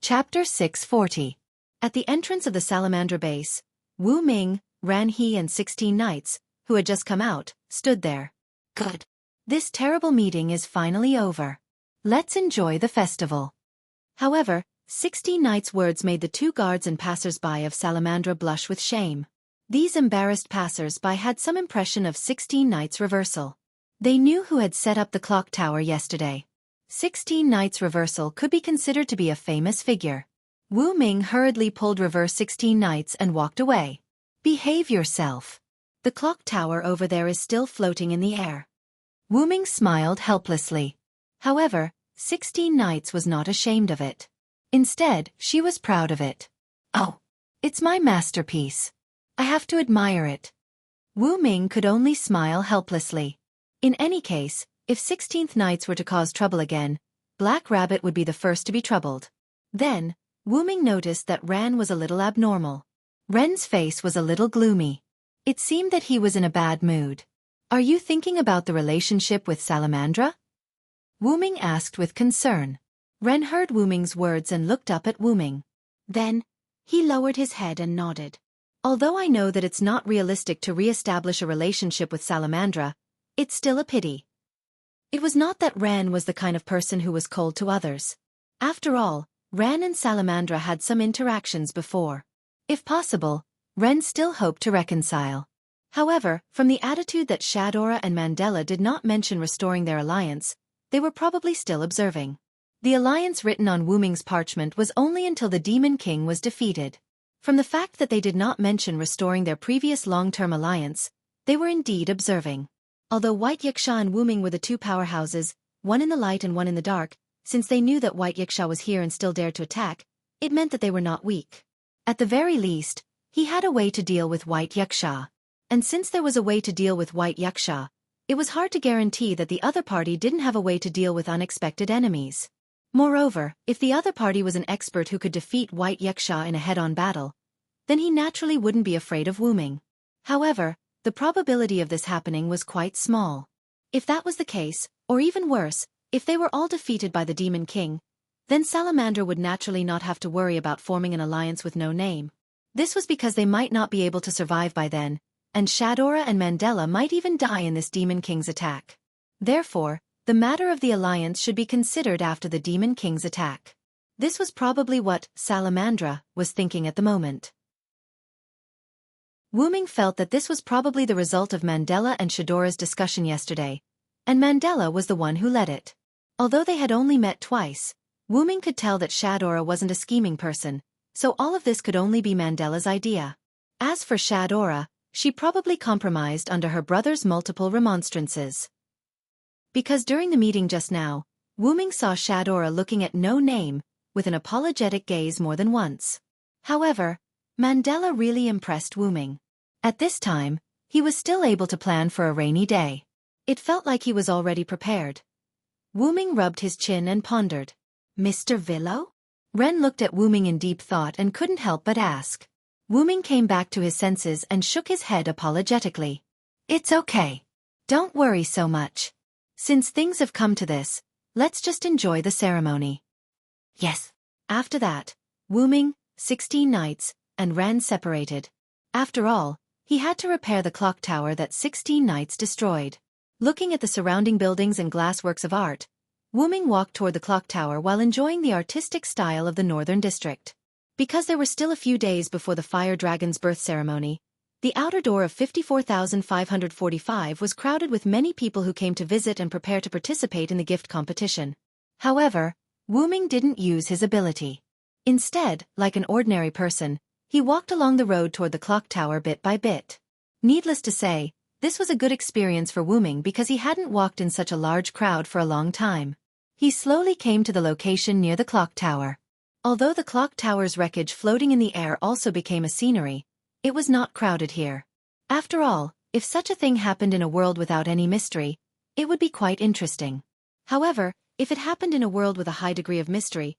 Chapter 640. At the entrance of the Salamandra base, Wu Ming, Ran He and 16 knights, who had just come out, stood there. Good. This terrible meeting is finally over. Let's enjoy the festival. However, 16 knights' words made the two guards and passers-by of Salamandra blush with shame. These embarrassed passers-by had some impression of 16 knights' reversal. They knew who had set up the clock tower yesterday. 16 knights' reversal could be considered to be a famous figure. Wu Ming hurriedly pulled reverse 16 knights and walked away. Behave yourself. The clock tower over there is still floating in the air. Wu Ming smiled helplessly. However, 16 knights was not ashamed of it. Instead, she was proud of it. Oh, it's my masterpiece. I have to admire it. Wu Ming could only smile helplessly. In any case, if 16th knights were to cause trouble again, Black Rabbit would be the first to be troubled. Then, Wu Ming noticed that Ran was a little abnormal. Ren's face was a little gloomy. It seemed that he was in a bad mood. Are you thinking about the relationship with Salamandra? Wu Ming asked with concern. Ren heard Wu Ming's words and looked up at Wu Ming. Then, he lowered his head and nodded. Although I know that it's not realistic to re-establish a relationship with Salamandra, it's still a pity. It was not that Ran was the kind of person who was cold to others. After all, Ran and Salamandra had some interactions before. If possible, Ren still hoped to reconcile. However, from the attitude that Shadora and Mandela did not mention restoring their alliance, they were probably still observing. The alliance written on Wu Ming's parchment was only until the Demon King was defeated. From the fact that they did not mention restoring their previous long-term alliance, they were indeed observing. Although White Yaksha and Wu Ming were the two powerhouses, one in the light and one in the dark, since they knew that White Yaksha was here and still dared to attack, it meant that they were not weak. At the very least, he had a way to deal with White Yaksha. And since there was a way to deal with White Yaksha, it was hard to guarantee that the other party didn't have a way to deal with unexpected enemies. Moreover, if the other party was an expert who could defeat White Yaksha in a head-on battle, then he naturally wouldn't be afraid of Wu Ming. However, the probability of this happening was quite small. If that was the case, or even worse, if they were all defeated by the Demon King, then Salamandra would naturally not have to worry about forming an alliance with no name. This was because they might not be able to survive by then, and Shadora and Mandela might even die in this Demon King's attack. Therefore, the matter of the alliance should be considered after the Demon King's attack. This was probably what Salamandra was thinking at the moment. Wu Ming felt that this was probably the result of Mandela and Shadora's discussion yesterday, and Mandela was the one who led it. Although they had only met twice, Wu Ming could tell that Shadora wasn't a scheming person, so all of this could only be Mandela's idea. As for Shadora, she probably compromised under her brother's multiple remonstrances. Because during the meeting just now, Wu Ming saw Shadora looking at No Name with an apologetic gaze more than once. However, Mandela really impressed Wu Ming. At this time, he was still able to plan for a rainy day. It felt like he was already prepared. Wu Ming rubbed his chin and pondered. Mr. Villo? Ren looked at Wu Ming in deep thought and couldn't help but ask. Wu Ming came back to his senses and shook his head apologetically. It's okay. Don't worry so much. Since things have come to this, let's just enjoy the ceremony. Yes. After that, Wu Ming, 16 knights, and Ran separated. After all, he had to repair the clock tower that 16 knights destroyed. Looking at the surrounding buildings and glass works of art, Wu Ming walked toward the clock tower while enjoying the artistic style of the northern district. Because there were still a few days before the fire dragon's birth ceremony, the outer door of 54,545 was crowded with many people who came to visit and prepare to participate in the gift competition. However, Wu Ming didn't use his ability. Instead, like an ordinary person, he walked along the road toward the clock tower bit by bit. Needless to say, this was a good experience for Wu Ming because he hadn't walked in such a large crowd for a long time. He slowly came to the location near the clock tower. Although the clock tower's wreckage floating in the air also became a scenery, it was not crowded here. After all, if such a thing happened in a world without any mystery, it would be quite interesting. However, if it happened in a world with a high degree of mystery,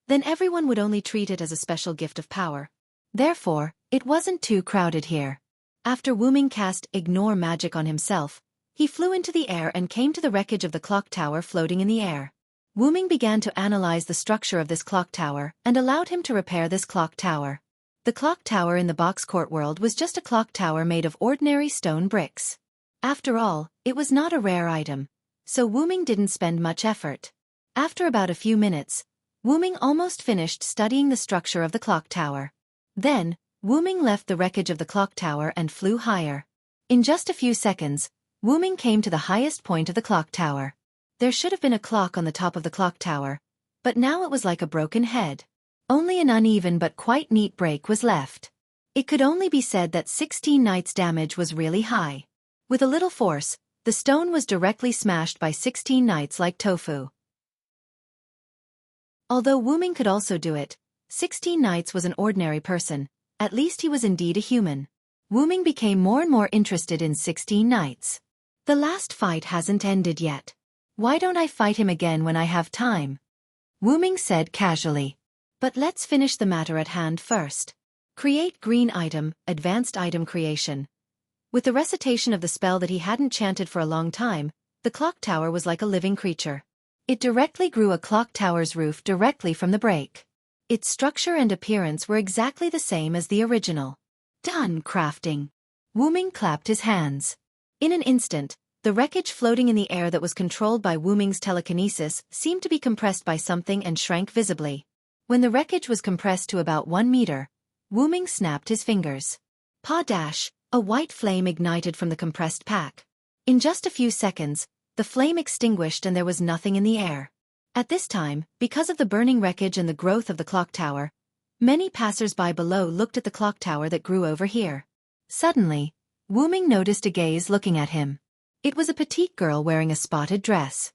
then everyone would only treat it as a special gift of power. Therefore, it wasn't too crowded here. After Wu Ming cast Ignore Magic on himself, he flew into the air and came to the wreckage of the clock tower floating in the air. Wu Ming began to analyze the structure of this clock tower and allowed him to repair this clock tower. The clock tower in the box court world was just a clock tower made of ordinary stone bricks. After all, it was not a rare item, so Wu Ming didn't spend much effort. After about a few minutes, Wu Ming almost finished studying the structure of the clock tower. Then, Wu Ming left the wreckage of the clock tower and flew higher. In just a few seconds, Wu Ming came to the highest point of the clock tower. There should have been a clock on the top of the clock tower, but now it was like a broken head. Only an uneven but quite neat break was left. It could only be said that 16 knights' damage was really high. With a little force, the stone was directly smashed by 16 knights like tofu. Although Wu Ming could also do it, 16 knights was an ordinary person, at least he was indeed a human. Wu Ming became more and more interested in 16 knights. The last fight hasn't ended yet. Why don't I fight him again when I have time? Wu Ming said casually. But let's finish the matter at hand first. Create green item, advanced item creation. With the recitation of the spell that he hadn't chanted for a long time, the clock tower was like a living creature. It directly grew a clock tower's roof directly from the break. Its structure and appearance were exactly the same as the original. Done crafting. Wu Ming clapped his hands. In an instant, the wreckage floating in the air that was controlled by Wu Ming's telekinesis seemed to be compressed by something and shrank visibly. When the wreckage was compressed to about 1 meter, Wu Ming snapped his fingers. Pa dash, a white flame ignited from the compressed pack. In just a few seconds, the flame extinguished and there was nothing in the air. At this time, because of the burning wreckage and the growth of the clock tower, many passers-by below looked at the clock tower that grew over here. Suddenly, Wu Ming noticed a gaze looking at him. It was a petite girl wearing a spotted dress.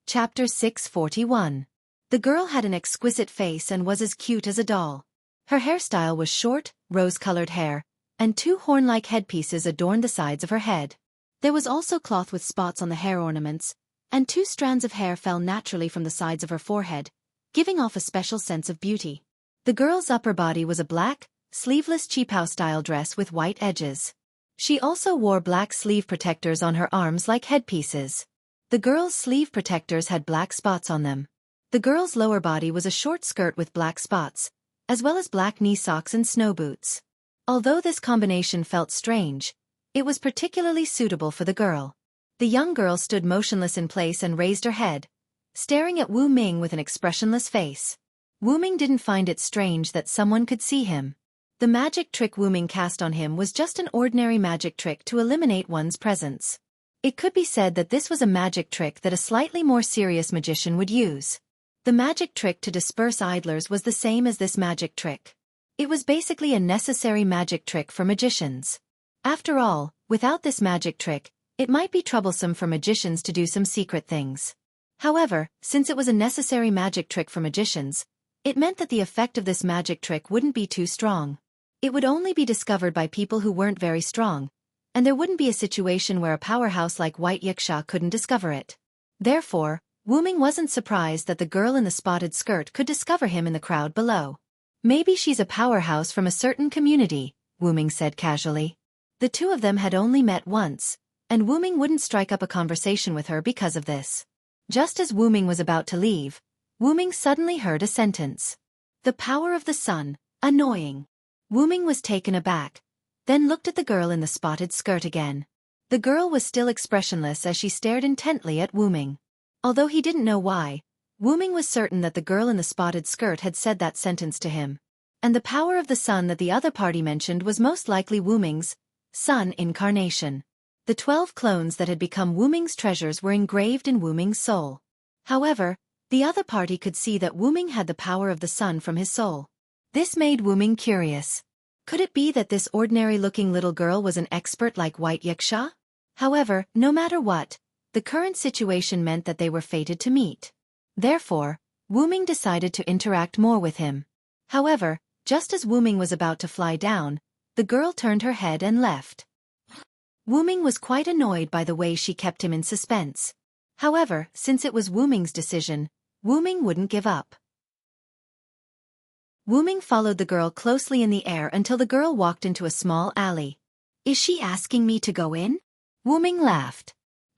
Chapter 641. The girl had an exquisite face and was as cute as a doll. Her hairstyle was short, rose-colored hair, and 2 horn-like headpieces adorned the sides of her head. There was also cloth with spots on the hair ornaments, and 2 strands of hair fell naturally from the sides of her forehead, giving off a special sense of beauty. The girl's upper body was a black, sleeveless cheaphouse-style dress with white edges. She also wore black sleeve protectors on her arms like headpieces. The girl's sleeve protectors had black spots on them. The girl's lower body was a short skirt with black spots, as well as black knee socks and snow boots. Although this combination felt strange, it was particularly suitable for the girl. The young girl stood motionless in place and raised her head, staring at Wu Ming with an expressionless face. Wu Ming didn't find it strange that someone could see him. The magic trick Wu Ming cast on him was just an ordinary magic trick to eliminate one's presence. It could be said that this was a magic trick that a slightly more serious magician would use. The magic trick to disperse idlers was the same as this magic trick. It was basically a necessary magic trick for magicians. After all, without this magic trick, it might be troublesome for magicians to do some secret things. However, since it was a necessary magic trick for magicians, it meant that the effect of this magic trick wouldn't be too strong. It would only be discovered by people who weren't very strong, and there wouldn't be a situation where a powerhouse like White Wuxia couldn't discover it. Therefore, Wu Ming wasn't surprised that the girl in the spotted skirt could discover him in the crowd below. Maybe she's a powerhouse from a certain community, Wu Ming said casually. The two of them had only met once, and Wu Ming wouldn't strike up a conversation with her because of this. Just as Wu Ming was about to leave, Wu Ming suddenly heard a sentence. The power of the sun, annoying. Wu Ming was taken aback, then looked at the girl in the spotted skirt again. The girl was still expressionless as she stared intently at Wu Ming. Although he didn't know why, Wu Ming was certain that the girl in the spotted skirt had said that sentence to him. And the power of the sun that the other party mentioned was most likely Wu Ming's sun incarnation. The 12 clones that had become Wu Ming's treasures were engraved in Wu Ming's soul. However, the other party could see that Wu Ming had the power of the sun from his soul. This made Wu Ming curious. Could it be that this ordinary-looking little girl was an expert like White Wuxia? However, no matter what, the current situation meant that they were fated to meet. Therefore, Wu Ming decided to interact more with him. However, just as Wu Ming was about to fly down, the girl turned her head and left. Wu Ming was quite annoyed by the way she kept him in suspense. However, since it was Wu Ming's decision, Wu Ming wouldn't give up. Wu Ming followed the girl closely in the air until the girl walked into a small alley. Is she asking me to go in? Wu Ming laughed.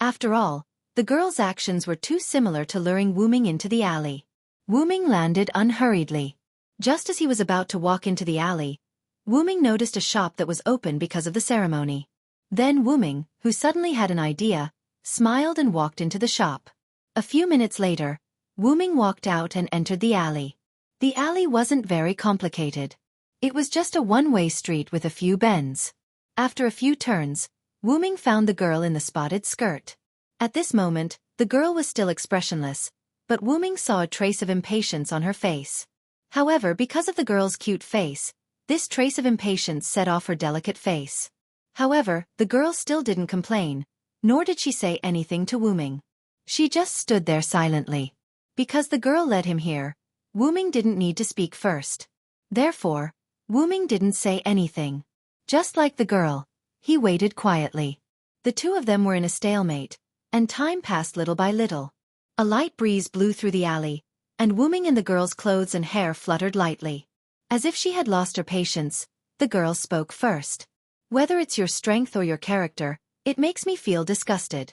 After all, the girl's actions were too similar to luring Wu Ming into the alley. Wu Ming landed unhurriedly. Just as he was about to walk into the alley, Wu Ming noticed a shop that was open because of the ceremony. Then Wu Ming, who suddenly had an idea, smiled and walked into the shop. A few minutes later, Wu Ming walked out and entered the alley. The alley wasn't very complicated. It was just a one-way street with a few bends. After a few turns, Wu Ming found the girl in the spotted skirt. At this moment, the girl was still expressionless, but Wu Ming saw a trace of impatience on her face. However, because of the girl's cute face, this trace of impatience set off her delicate face. However, the girl still didn't complain, nor did she say anything to Wu Ming. She just stood there silently. Because the girl led him here, Wu Ming didn't need to speak first. Therefore, Wu Ming didn't say anything. Just like the girl, he waited quietly. The two of them were in a stalemate, and time passed little by little. A light breeze blew through the alley, and Wu Ming and the girl's clothes and hair fluttered lightly. As if she had lost her patience, the girl spoke first. Whether it's your strength or your character, it makes me feel disgusted.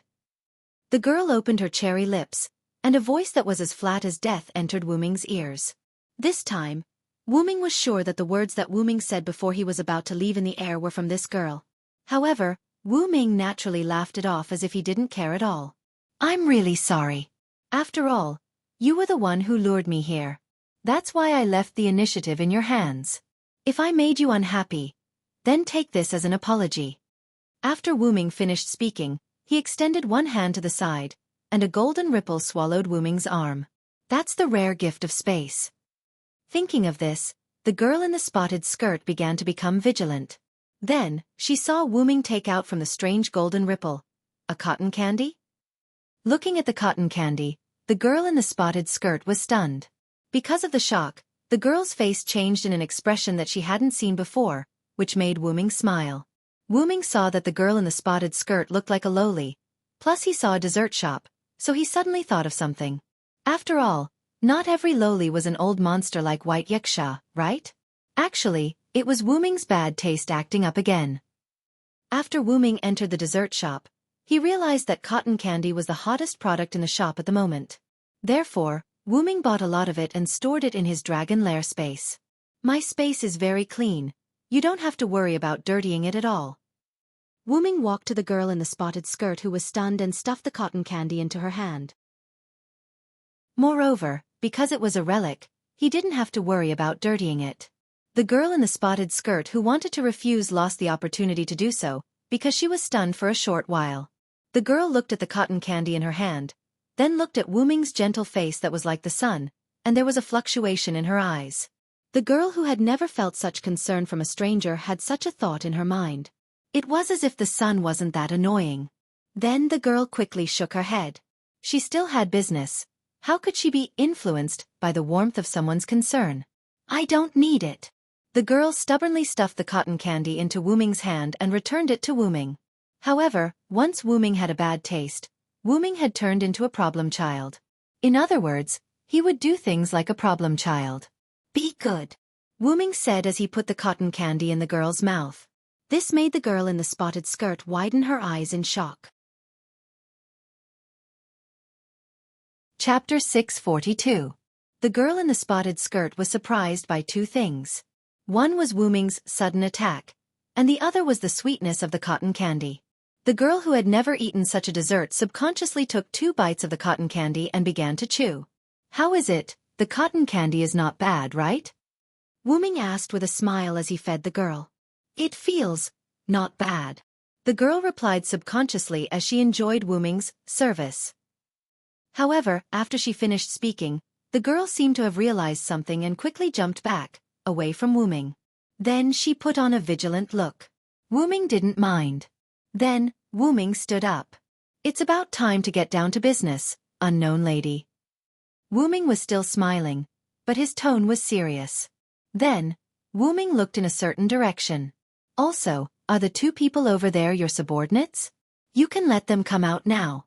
The girl opened her cherry lips, and a voice that was as flat as death entered Wu Ming's ears. This time, Wu Ming was sure that the words that Wu Ming said before he was about to leave in the air were from this girl. However, Wu Ming naturally laughed it off as if he didn't care at all. I'm really sorry. After all, you were the one who lured me here. That's why I left the initiative in your hands. If I made you unhappy, then take this as an apology. After Wu Ming finished speaking, he extended one hand to the side, and a golden ripple swallowed Wu Ming's arm. That's the rare gift of space. Thinking of this, the girl in the spotted skirt began to become vigilant. Then, she saw Wu Ming take out from the strange golden ripple a cotton candy? Looking at the cotton candy, the girl in the spotted skirt was stunned. Because of the shock, the girl's face changed in an expression that she hadn't seen before, which made Wu Ming smile. Wu Ming saw that the girl in the spotted skirt looked like a loli, plus he saw a dessert shop, so he suddenly thought of something. After all, not every loli was an old monster like White Wuxia, right? Actually, it was Wu Ming's bad taste acting up again. After Wu Ming entered the dessert shop, he realized that cotton candy was the hottest product in the shop at the moment. Therefore, Wu Ming bought a lot of it and stored it in his dragon lair space. My space is very clean. You don't have to worry about dirtying it at all. Wu Ming walked to the girl in the spotted skirt who was stunned and stuffed the cotton candy into her hand. Moreover, because it was a relic, he didn't have to worry about dirtying it. The girl in the spotted skirt who wanted to refuse lost the opportunity to do so, because she was stunned for a short while. The girl looked at the cotton candy in her hand, then looked at Wu Ming's gentle face that was like the sun, and there was a fluctuation in her eyes. The girl who had never felt such concern from a stranger had such a thought in her mind. It was as if the sun wasn't that annoying. Then the girl quickly shook her head. She still had business. How could she be influenced by the warmth of someone's concern? I don't need it. The girl stubbornly stuffed the cotton candy into Wu Ming's hand and returned it to Wu Ming. However, once Wu Ming had a bad taste, Wu Ming had turned into a problem child. In other words, he would do things like a problem child. Be good, Wu Ming said as he put the cotton candy in the girl's mouth. This made the girl in the spotted skirt widen her eyes in shock. Chapter 642. The girl in the spotted skirt was surprised by two things. One was Wu Ming's sudden attack, and the other was the sweetness of the cotton candy. The girl who had never eaten such a dessert subconsciously took 2 bites of the cotton candy and began to chew. How is it? The cotton candy is not bad, right? Wu Ming asked with a smile as he fed the girl. It feels not bad. The girl replied subconsciously as she enjoyed Wu Ming's service. However, after she finished speaking, the girl seemed to have realized something and quickly jumped back, away from Wu Ming. Then she put on a vigilant look. Wu Ming didn't mind. Then, Wu Ming stood up. It's about time to get down to business, unknown lady. Wu Ming was still smiling, but his tone was serious. Then, Wu Ming looked in a certain direction. Also, are the 2 people over there your subordinates? You can let them come out now.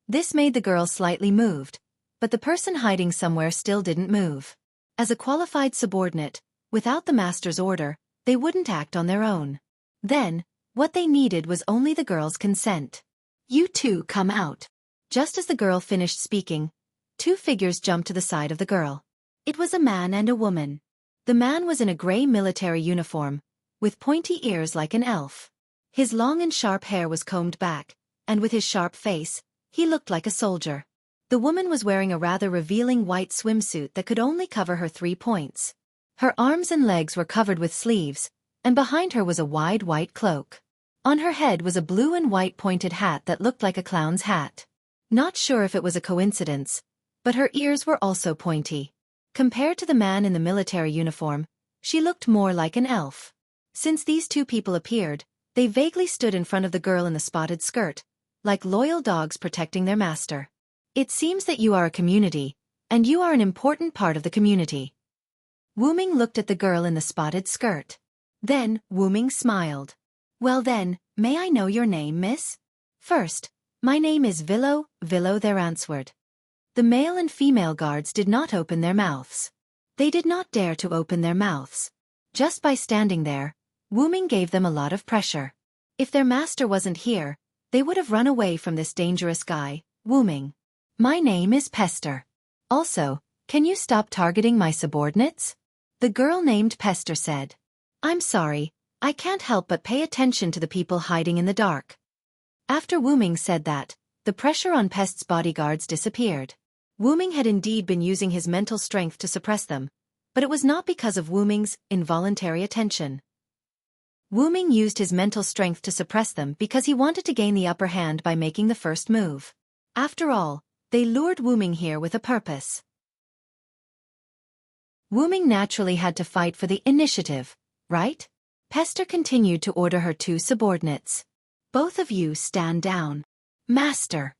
This made the girl slightly moved, but the person hiding somewhere still didn't move. As a qualified subordinate, without the master's order, they wouldn't act on their own. Then, what they needed was only the girl's consent. You two come out. Just as the girl finished speaking, two figures jumped to the side of the girl. It was a man and a woman. The man was in a gray military uniform, with pointy ears like an elf. His long and sharp hair was combed back, and with his sharp face, he looked like a soldier. The woman was wearing a rather revealing white swimsuit that could only cover her 3 points. Her arms and legs were covered with sleeves, and behind her was a wide white cloak. On her head was a blue and white pointed hat that looked like a clown's hat. Not sure if it was a coincidence, but her ears were also pointy. Compared to the man in the military uniform, she looked more like an elf. Since these two people appeared, they vaguely stood in front of the girl in the spotted skirt, like loyal dogs protecting their master. It seems that you are a community, and you are an important part of the community. Wu Ming looked at the girl in the spotted skirt. Then, Wu Ming smiled. Well then, may I know your name, miss? First, my name is Villo, they answered. The male and female guards did not open their mouths. They did not dare to open their mouths. Just by standing there, Wu Ming gave them a lot of pressure. If their master wasn't here, they would have run away from this dangerous guy, Wu Ming. My name is Pester. Also, can you stop targeting my subordinates? The girl named Pester said. I'm sorry, I can't help but pay attention to the people hiding in the dark. After Wu Ming said that, the pressure on Pest's bodyguards disappeared. Wu Ming had indeed been using his mental strength to suppress them, but it was not because of Wu Ming's involuntary attention. Wu Ming used his mental strength to suppress them because he wanted to gain the upper hand by making the first move. After all, they lured Wu Ming here with a purpose. Wu Ming naturally had to fight for the initiative, right? Pester continued to order her two subordinates. Both of you stand down. Master.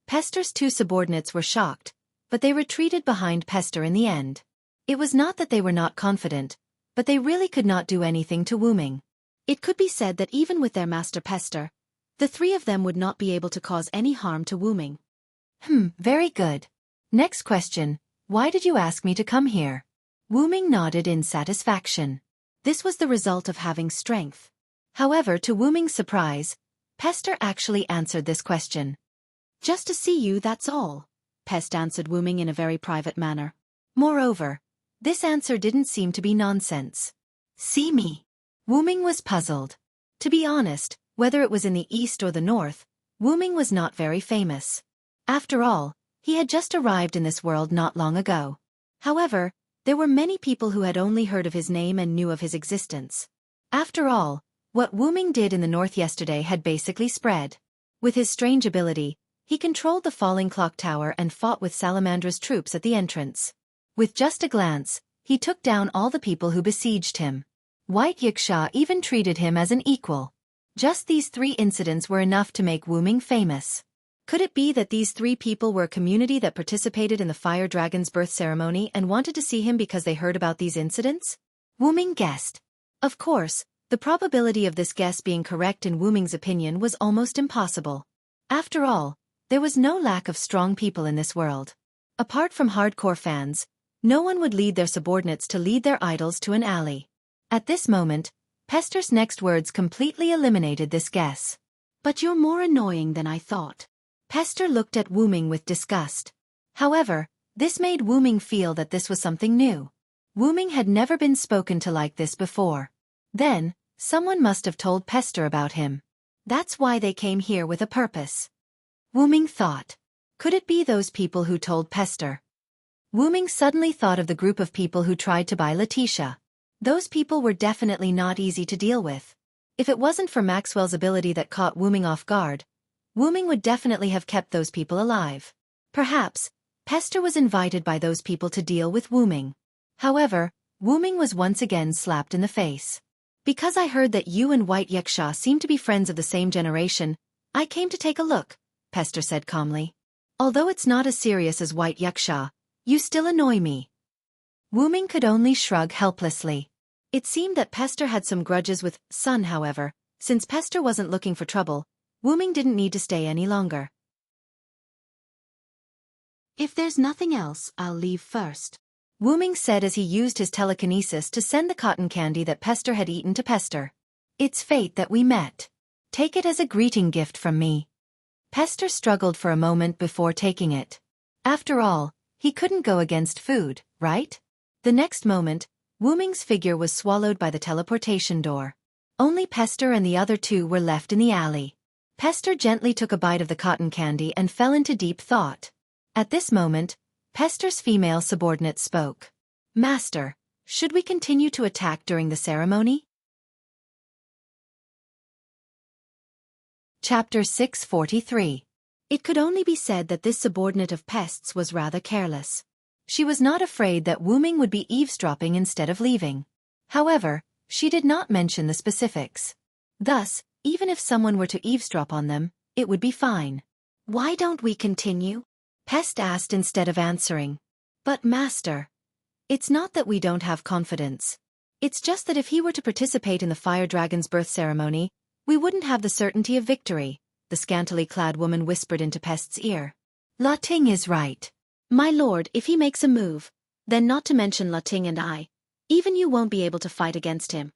Pester's two subordinates were shocked, but they retreated behind Pester in the end. It was not that they were not confident, but they really could not do anything to Wu Ming. It could be said that even with their master Pester, the three of them would not be able to cause any harm to Wu Ming. Very good. Next question, why did you ask me to come here? Wu Ming nodded in satisfaction. This was the result of having strength. However, to Wu Ming's surprise, Pester actually answered this question. Just to see you, that's all, Pest answered Wu Ming in a very private manner. Moreover, this answer didn't seem to be nonsense. See me? Wu Ming was puzzled. To be honest, whether it was in the east or the north, Wu Ming was not very famous. After all, he had just arrived in this world not long ago. However, there were many people who had only heard of his name and knew of his existence. After all, what Wu Ming did in the north yesterday had basically spread. With his strange ability, he controlled the falling clock tower and fought with Salamandra's troops at the entrance. With just a glance, he took down all the people who besieged him. White Wuxia even treated him as an equal. Just these 3 incidents were enough to make Wu Ming famous. Could it be that these 3 people were a community that participated in the Fire Dragon's birth ceremony and wanted to see him because they heard about these incidents? Wu Ming guessed. Of course, the probability of this guess being correct in Wu Ming's opinion was almost impossible. After all, there was no lack of strong people in this world. Apart from hardcore fans, no one would lead their subordinates to lead their idols to an alley. At this moment, Pester's next words completely eliminated this guess. But you're more annoying than I thought. Pester looked at Wu Ming with disgust. However, this made Wu Ming feel that this was something new. Wu Ming had never been spoken to like this before. Then, someone must have told Pester about him. That's why they came here with a purpose. Wu Ming thought. Could it be those people who told Pester? Wu Ming suddenly thought of the group of people who tried to buy Letitia. Those people were definitely not easy to deal with. If it wasn't for Maxwell's ability that caught Wu Ming off guard, Wu Ming would definitely have kept those people alive. Perhaps, Pester was invited by those people to deal with Wu Ming. However, Wu Ming was once again slapped in the face. Because I heard that you and White Wuxia seem to be friends of the same generation, I came to take a look, Pester said calmly. Although it's not as serious as White Wuxia, you still annoy me. Wu Ming could only shrug helplessly. It seemed that Pester had some grudges with Sun. However, since Pester wasn't looking for trouble, Wu Ming didn't need to stay any longer. If there's nothing else, I'll leave first, Wu Ming said as he used his telekinesis to send the cotton candy that Pester had eaten to Pester. It's fate that we met. Take it as a greeting gift from me. Pester struggled for a moment before taking it. After all, he couldn't go against food, right? The next moment, Wu Ming's figure was swallowed by the teleportation door. Only Pester and the other two were left in the alley. Pester gently took a bite of the cotton candy and fell into deep thought. At this moment, Pester's female subordinate spoke. Master, should we continue to attack during the ceremony? Chapter 643. It could only be said that this subordinate of Pest's was rather careless. She was not afraid that Wu Ming would be eavesdropping instead of leaving. However, she did not mention the specifics. Thus, even if someone were to eavesdrop on them, it would be fine. Why don't we continue? Pest asked instead of answering. But master, it's not that we don't have confidence. It's just that if he were to participate in the fire dragon's birth ceremony, we wouldn't have the certainty of victory, the scantily clad woman whispered into Pest's ear. La Ting is right. My lord, if he makes a move, then not to mention La Ting and I, even you won't be able to fight against him.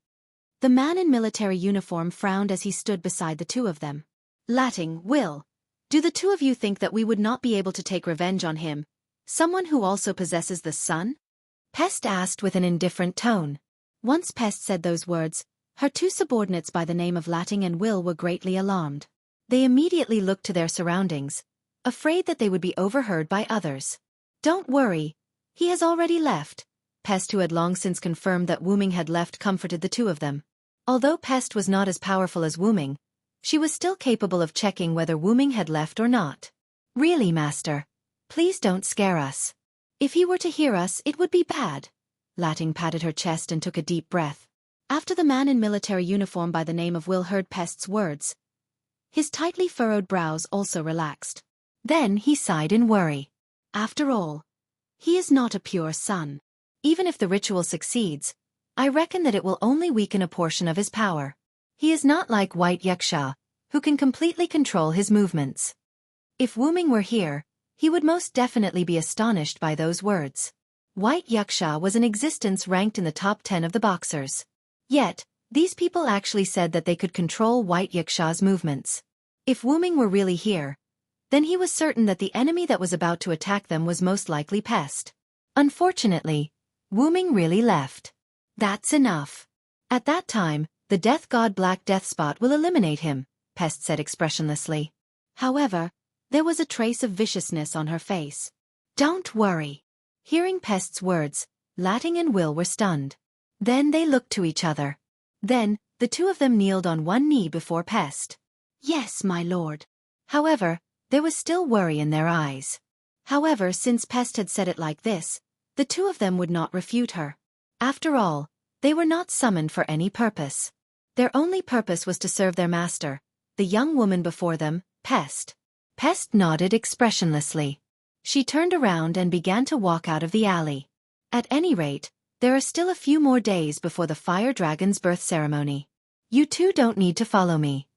The man in military uniform frowned as he stood beside the two of them. La Ting, Will, do the two of you think that we would not be able to take revenge on him, someone who also possesses the sun? Pest asked with an indifferent tone. Once Pest said those words, her two subordinates by the name of La Ting and Will were greatly alarmed. They immediately looked to their surroundings, afraid that they would be overheard by others. Don't worry, he has already left. Pest, who had long since confirmed that Wu Ming had left, comforted the two of them. Although Pest was not as powerful as Wu Ming, she was still capable of checking whether Wu Ming had left or not. Really, master, please don't scare us. If he were to hear us, it would be bad. La Ting patted her chest and took a deep breath. After the man in military uniform by the name of Will heard Pest's words, his tightly furrowed brows also relaxed. Then he sighed in worry. After all, he is not a pure son. Even if the ritual succeeds, I reckon that it will only weaken a portion of his power. He is not like White Wuxia, who can completely control his movements. If Wu Ming were here, he would most definitely be astonished by those words. White Wuxia was in existence ranked in the top 10 of the boxers. Yet, these people actually said that they could control White Wuxia's movements. If Wu Ming were really here, then he was certain that the enemy that was about to attack them was most likely Pest. Unfortunately, Wu Ming really left. That's enough. At that time, the death god Black Deathspot will eliminate him, Pest said expressionlessly. However, there was a trace of viciousness on her face. Don't worry. Hearing Pest's words, La Ting and Will were stunned. Then they looked to each other. Then, the two of them kneeled on one knee before Pest. Yes, my lord. However, there was still worry in their eyes. However, since Pest had said it like this, the two of them would not refute her. After all, they were not summoned for any purpose. Their only purpose was to serve their master, the young woman before them, Pest. Pest nodded expressionlessly. She turned around and began to walk out of the alley. At any rate, there are still a few more days before the fire dragon's birth ceremony. You two don't need to follow me.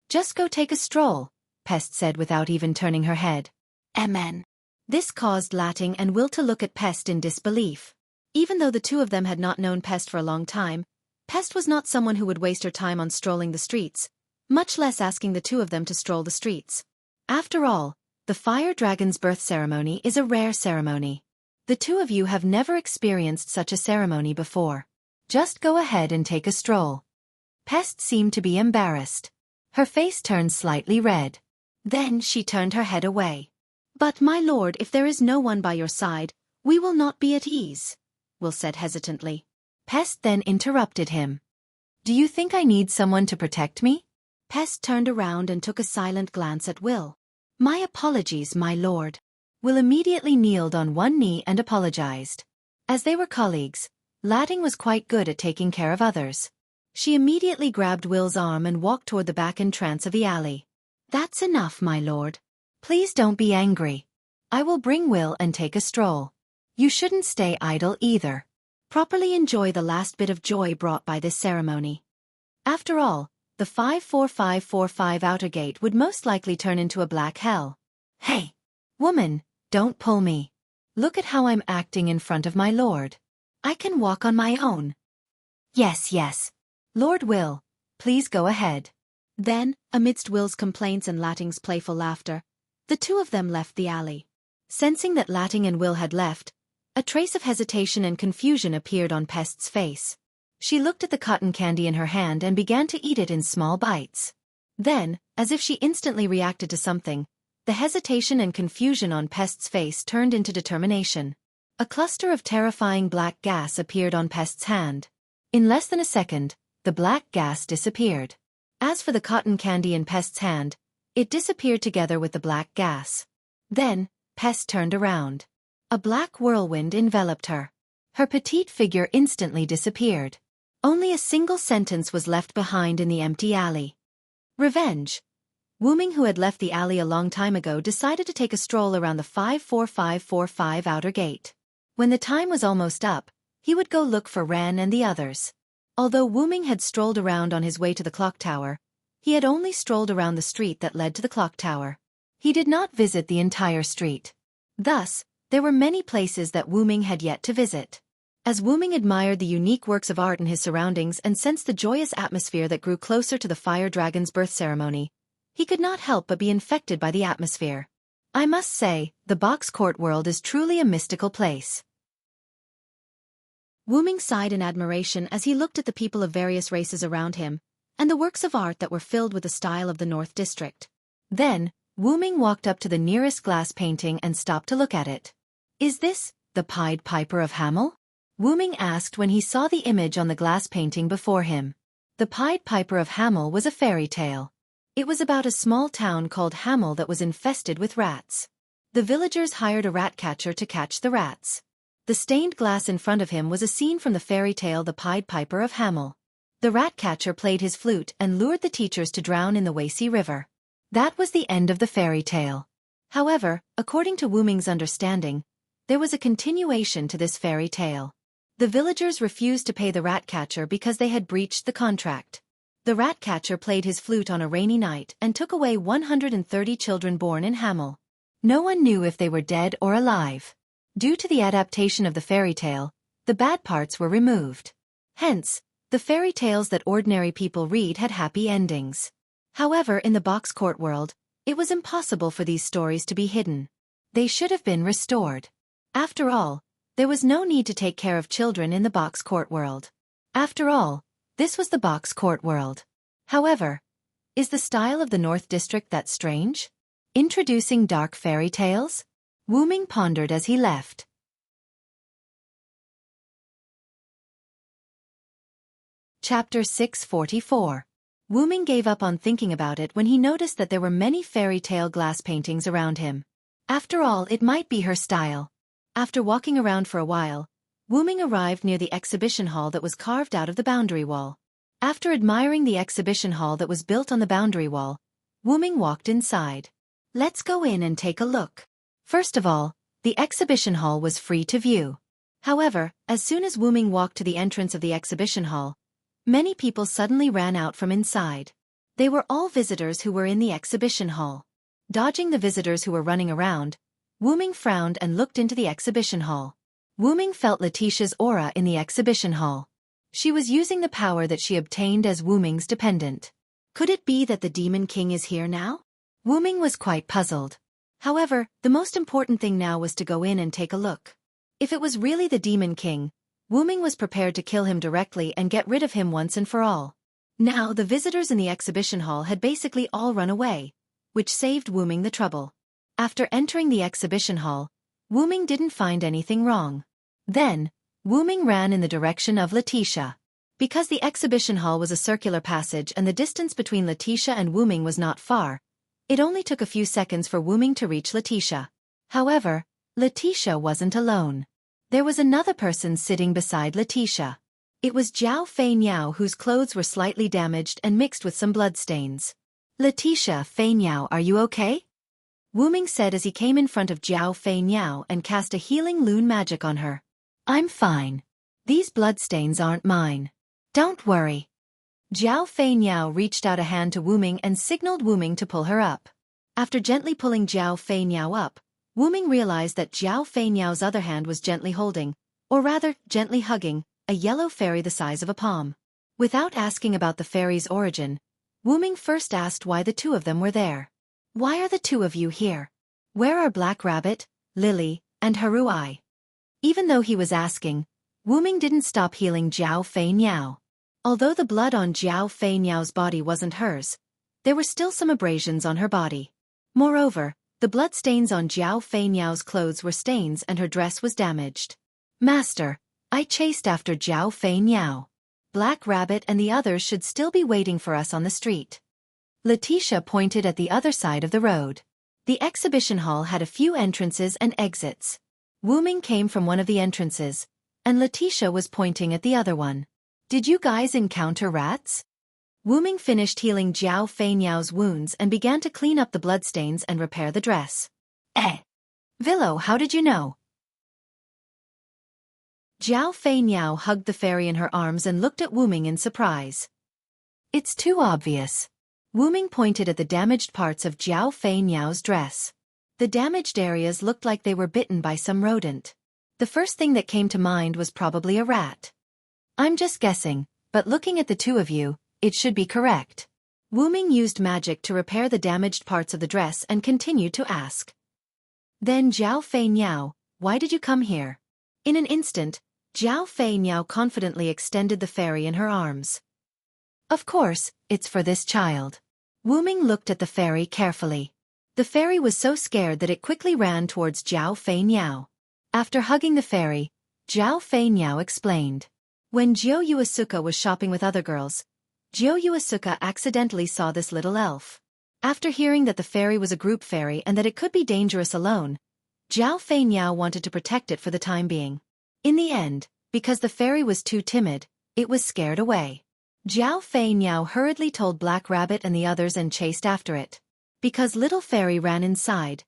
Just go take a stroll, Pest said without even turning her head. Amen. This caused La Ting and Will to look at Pest in disbelief. Even though the two of them had not known Pest for a long time, Pest was not someone who would waste her time on strolling the streets, much less asking the two of them to stroll the streets. After all, the fire dragon's birth ceremony is a rare ceremony. The two of you have never experienced such a ceremony before. Just go ahead and take a stroll. Pest seemed to be embarrassed. Her face turned slightly red. Then she turned her head away. But my lord, if there is no one by your side, we will not be at ease, Will said hesitantly. Pest then interrupted him. Do you think I need someone to protect me? Pest turned around and took a silent glance at Will. My apologies, my lord. Will immediately kneeled on one knee and apologized. As they were colleagues, La Ting was quite good at taking care of others. She immediately grabbed Will's arm and walked toward the back entrance of the alley. That's enough, my lord. Please don't be angry. I will bring Will and take a stroll. You shouldn't stay idle either. Properly enjoy the last bit of joy brought by this ceremony. After all, the 54545 outer gate would most likely turn into a black hell. Hey! Woman, don't pull me. Look at how I'm acting in front of my lord. I can walk on my own. Yes. Lord Will, please go ahead. Then, amidst Will's complaints and Latting's playful laughter, the two of them left the alley. Sensing that Latting and Will had left, a trace of hesitation and confusion appeared on Pest's face. She looked at the cotton candy in her hand and began to eat it in small bites. Then, as if she instantly reacted to something, the hesitation and confusion on Pest's face turned into determination. A cluster of terrifying black gas appeared on Pest's hand. In less than a second, the black gas disappeared. As for the cotton candy in Pest's hand, it disappeared together with the black gas. Then, Pest turned around. A black whirlwind enveloped her. Her petite figure instantly disappeared. Only a single sentence was left behind in the empty alley. Revenge. Wu Ming, who had left the alley a long time ago, decided to take a stroll around the 54545 outer gate. When the time was almost up, he would go look for Ran and the others. Although Wu Ming had strolled around on his way to the clock tower, he had only strolled around the street that led to the clock tower. He did not visit the entire street. Thus, there were many places that Wu Ming had yet to visit. As Wu Ming admired the unique works of art in his surroundings and sensed the joyous atmosphere that grew closer to the fire dragon's birth ceremony, he could not help but be infected by the atmosphere. I must say, the box court world is truly a mystical place. Wu Ming sighed in admiration as he looked at the people of various races around him, and the works of art that were filled with the style of the North District. Then, Wu Ming walked up to the nearest glass painting and stopped to look at it. "Is this the Pied Piper of Hamel?" Wu Ming asked when he saw the image on the glass painting before him. The Pied Piper of Hamel was a fairy tale. It was about a small town called Hamel that was infested with rats. The villagers hired a rat catcher to catch the rats. The stained glass in front of him was a scene from the fairy tale The Pied Piper of Hamel. The rat catcher played his flute and lured the teachers to drown in the Wuxia River. That was the end of the fairy tale. However, according to Wu Ming's understanding, there was a continuation to this fairy tale. The villagers refused to pay the rat catcher because they had breached the contract. The rat catcher played his flute on a rainy night and took away 130 children born in Hamel. No one knew if they were dead or alive. Due to the adaptation of the fairy tale, the bad parts were removed. Hence, the fairy tales that ordinary people read had happy endings. However, in the box court world, it was impossible for these stories to be hidden. They should have been restored. After all, there was no need to take care of children in the box court world. After all, this was the box court world. However, is the style of the North District that strange? Introducing dark fairy tales? Wu Ming pondered as he left. Chapter 644. Wu Ming gave up on thinking about it when he noticed that there were many fairy tale glass paintings around him. After all, it might be her style. After walking around for a while, Wu Ming arrived near the exhibition hall that was carved out of the boundary wall. After admiring the exhibition hall that was built on the boundary wall, Wu Ming walked inside. Let's go in and take a look. First of all, the exhibition hall was free to view. However, as soon as Wu Ming walked to the entrance of the exhibition hall, many people suddenly ran out from inside. They were all visitors who were in the exhibition hall. Dodging the visitors who were running around, Wu Ming frowned and looked into the exhibition hall. Wu Ming felt Letitia's aura in the exhibition hall. She was using the power that she obtained as Wu Ming's dependent. Could it be that the Demon King is here now? Wu Ming was quite puzzled. However, the most important thing now was to go in and take a look. If it was really the Demon King, Wu Ming was prepared to kill him directly and get rid of him once and for all. Now the visitors in the exhibition hall had basically all run away, which saved Wu Ming the trouble. After entering the exhibition hall, Wu Ming didn't find anything wrong. Then, Wu Ming ran in the direction of Letitia. Because the exhibition hall was a circular passage and the distance between Letitia and Wu Ming was not far, it only took a few seconds for Wu Ming to reach Letitia. However, Letitia wasn't alone. There was another person sitting beside Letitia. It was Jiao Fei Niao, whose clothes were slightly damaged and mixed with some bloodstains. "Letitia, Fei Niao, are you okay?" Wu Ming said as he came in front of Jiao Fei Niao and cast a healing loon magic on her. "I'm fine. These bloodstains aren't mine. Don't worry." Jiao Fei Niao reached out a hand to Wu Ming and signaled Wu Ming to pull her up. After gently pulling Jiao Fei Niao up, Wu Ming realized that Jiao Fei Niao's other hand was gently holding, or rather, gently hugging, a yellow fairy the size of a palm. Without asking about the fairy's origin, Wu Ming first asked why the two of them were there. Why are the two of you here? Where are Black Rabbit, Lily, and Haruai? Even though he was asking, Wu Ming didn't stop healing Jiao Fei Niao. Although the blood on Jiao Fei Niao's body wasn't hers, there were still some abrasions on her body. Moreover, the blood stains on Jiao Fei Niao's clothes were stains and her dress was damaged. Master, I chased after Jiao Fei Niao. Black Rabbit and the others should still be waiting for us on the street. Letitia pointed at the other side of the road. The exhibition hall had a few entrances and exits. Wu Ming came from one of the entrances, and Letitia was pointing at the other one. Did you guys encounter rats? Wu Ming finished healing Jiao Fei Niao's wounds and began to clean up the bloodstains and repair the dress. Villo, how did you know? Jiao Fei Niao hugged the fairy in her arms and looked at Wu Ming in surprise. It's too obvious. Wu Ming pointed at the damaged parts of Jiao Fei Niao's dress. The damaged areas looked like they were bitten by some rodent. The first thing that came to mind was probably a rat. I'm just guessing, but looking at the two of you, it should be correct. Wu Ming used magic to repair the damaged parts of the dress and continued to ask. Then Jiao Fei Niao, why did you come here? In an instant, Jiao Fei Niao confidently extended the fairy in her arms. Of course, it's for this child. Wu Ming looked at the fairy carefully. The fairy was so scared that it quickly ran towards Jiao Fei Niao. After hugging the fairy, Jiao Fei Niao explained. When Jiao Yuasuka was shopping with other girls, Jiao Yuasuka accidentally saw this little elf. After hearing that the fairy was a group fairy and that it could be dangerous alone, Jiao Fei Niao wanted to protect it for the time being. In the end, because the fairy was too timid, it was scared away. Jiao Fei Niao hurriedly told Black Rabbit and the others and chased after it. Because little fairy ran inside,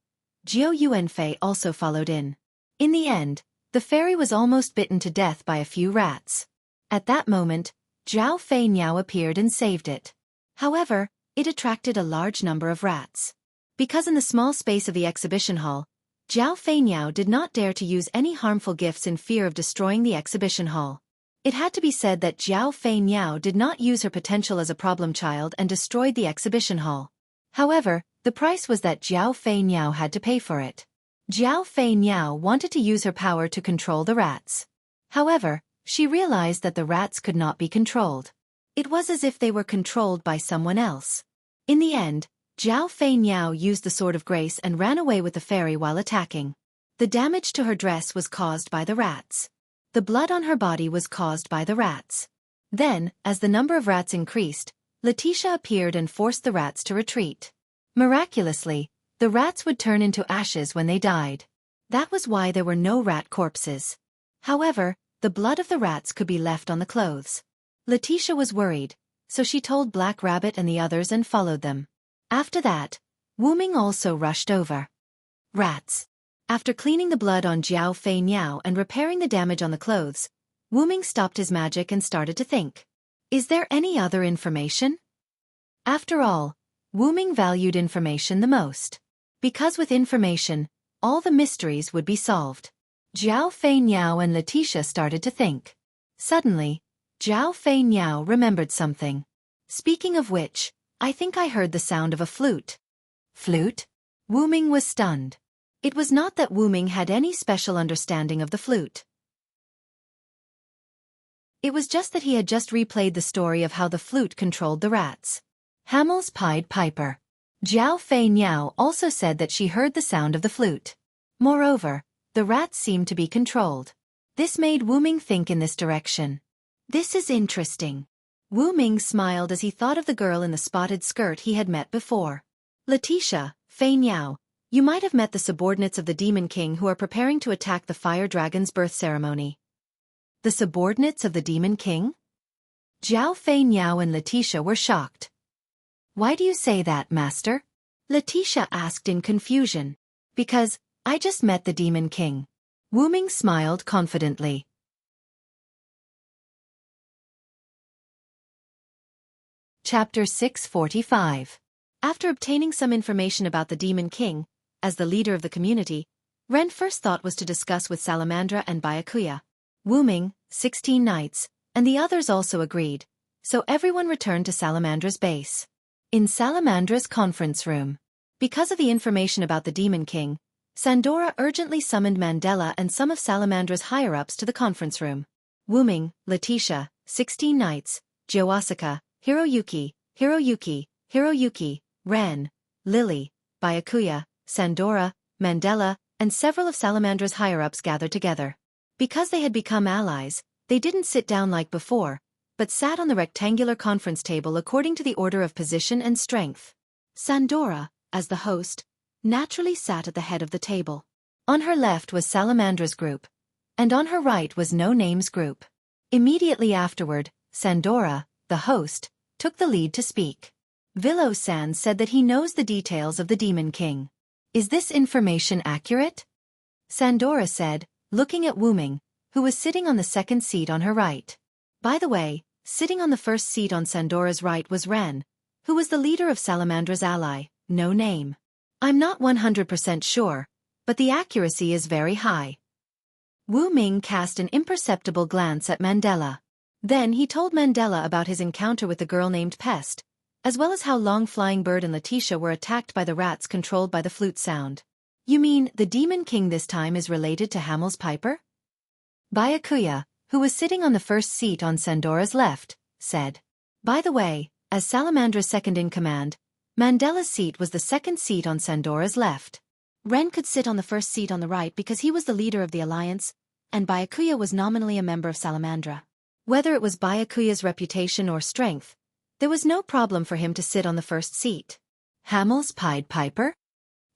Jiao Yuanfei also followed in. In the end, the fairy was almost bitten to death by a few rats. At that moment, Jiao Fei Niao appeared and saved it. However, it attracted a large number of rats. Because in the small space of the exhibition hall, Jiao Fei Niao did not dare to use any harmful gifts in fear of destroying the exhibition hall. It had to be said that Jiao Fei Niao did not use her potential as a problem child and destroyed the exhibition hall. However, the price was that Jiao Fei Niao had to pay for it. Jiao Fei Niao wanted to use her power to control the rats. However, she realized that the rats could not be controlled. It was as if they were controlled by someone else. In the end, Jiao Fei Niao used the Sword of Grace and ran away with the fairy while attacking. The damage to her dress was caused by the rats. The blood on her body was caused by the rats. Then, as the number of rats increased, Letitia appeared and forced the rats to retreat. Miraculously, the rats would turn into ashes when they died. That was why there were no rat corpses. However, the blood of the rats could be left on the clothes. Letitia was worried, so she told Black Rabbit and the others and followed them. After that, Wu Ming also rushed over. Rats. After cleaning the blood on Jiao Fei Niao and repairing the damage on the clothes, Wu Ming stopped his magic and started to think. Is there any other information? After all, Wu Ming valued information the most. Because with information, all the mysteries would be solved. Jiao Fei Niao and Letitia started to think. Suddenly, Jiao Fei Niao remembered something. Speaking of which, I think I heard the sound of a flute. Flute? Wu Ming was stunned. It was not that Wu Ming had any special understanding of the flute. It was just that he had just replayed the story of how the flute controlled the rats. Hamel's Pied Piper. Jiao Fei Niao also said that she heard the sound of the flute. Moreover, the rats seemed to be controlled. This made Wu Ming think in this direction. This is interesting. Wu Ming smiled as he thought of the girl in the spotted skirt he had met before. Letitia, Fei Niao, you might have met the subordinates of the Demon King who are preparing to attack the Fire Dragon's birth ceremony. The subordinates of the Demon King? Jiao Fei Niao and Letitia were shocked. Why do you say that, Master? Letitia asked in confusion. Because, I just met the Demon King. Wu Ming smiled confidently. Chapter 645. After obtaining some information about the Demon King, as the leader of the community, Ren's first thought was to discuss with Salamandra and Byakuya. Wu Ming, 16 knights, and the others also agreed, so everyone returned to Salamandra's base. In Salamandra's conference room. Because of the information about the Demon King, Sandora urgently summoned Mandela and some of Salamandra's higher-ups to the conference room. Wu-Ming, Letitia, 16 Knights, Jiawasaka, Hiroyuki, Ran, Lily, Byakuya, Sandora, Mandela, and several of Salamandra's higher-ups gathered together. Because they had become allies, they didn't sit down like before, but sat on the rectangular conference table according to the order of position and strength. Sandora, as the host, naturally sat at the head of the table. On her left was Salamandra's group, and on her right was No Name's group. Immediately afterward, Sandora, the host, took the lead to speak. Villo-san said that he knows the details of the Demon King. Is this information accurate? Sandora said, looking at Wu-Ming, who was sitting on the second seat on her right. By the way, sitting on the first seat on Sandora's right was Ran, who was the leader of Salamandra's ally, No Name. I'm not 100% sure, but the accuracy is very high. Wu-Ming cast an imperceptible glance at Mandela. Then he told Mandela about his encounter with the girl named Pest, as well as how Long Flying Bird and Letitia were attacked by the rats controlled by the flute sound. You mean the Demon King this time is related to Hamel's Piper? Byakuya, who was sitting on the first seat on Sandora's left, said. By the way, as Salamandra's second-in-command, Mandela's seat was the second seat on Sandora's left. Ren could sit on the first seat on the right because he was the leader of the alliance, and Byakuya was nominally a member of Salamandra. Whether it was Byakuya's reputation or strength, there was no problem for him to sit on the first seat. Hamel's Pied Piper?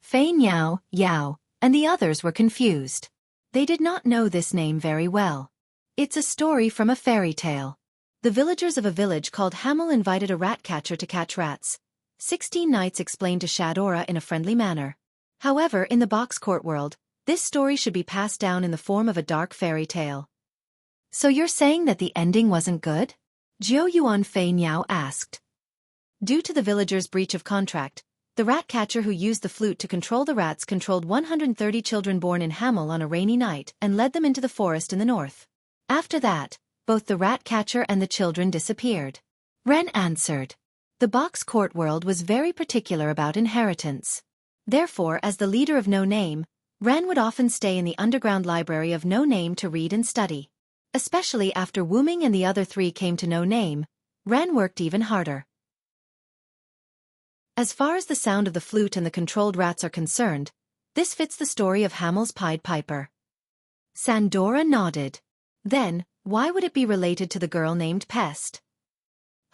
Fei Niao, Yao, and the others were confused. They did not know this name very well. It's a story from a fairy tale. The villagers of a village called Hamel invited a rat catcher to catch rats. 16 Knights explained to Shadora in a friendly manner. However, in the box court world, this story should be passed down in the form of a dark fairy tale. So you're saying that the ending wasn't good? Jiao Yuan Fei Niao asked. Due to the villagers' breach of contract, the rat catcher who used the flute to control the rats controlled 130 children born in Hamel on a rainy night and led them into the forest in the north. After that, both the rat catcher and the children disappeared. Ren answered. The box court world was very particular about inheritance. Therefore, as the leader of No Name, Ren would often stay in the underground library of No Name to read and study. Especially after Wu-Ming and the other three came to No Name, Ren worked even harder. As far as the sound of the flute and the controlled rats are concerned, this fits the story of Hamel's Pied Piper. Sandora nodded. Then, why would it be related to the girl named Pest?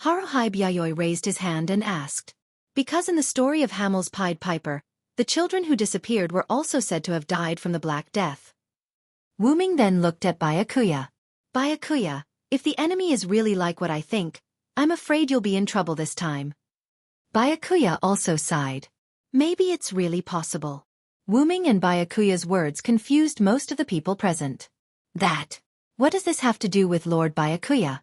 Haruhai Byayoi raised his hand and asked. Because in the story of Hamel's Pied Piper, the children who disappeared were also said to have died from the Black Death. Wu-Ming then looked at Byakuya. Byakuya, if the enemy is really like what I think, I'm afraid you'll be in trouble this time. Byakuya also sighed. Maybe it's really possible. Wu-Ming and Byakuya's words confused most of the people present. What does this have to do with Lord Byakuya?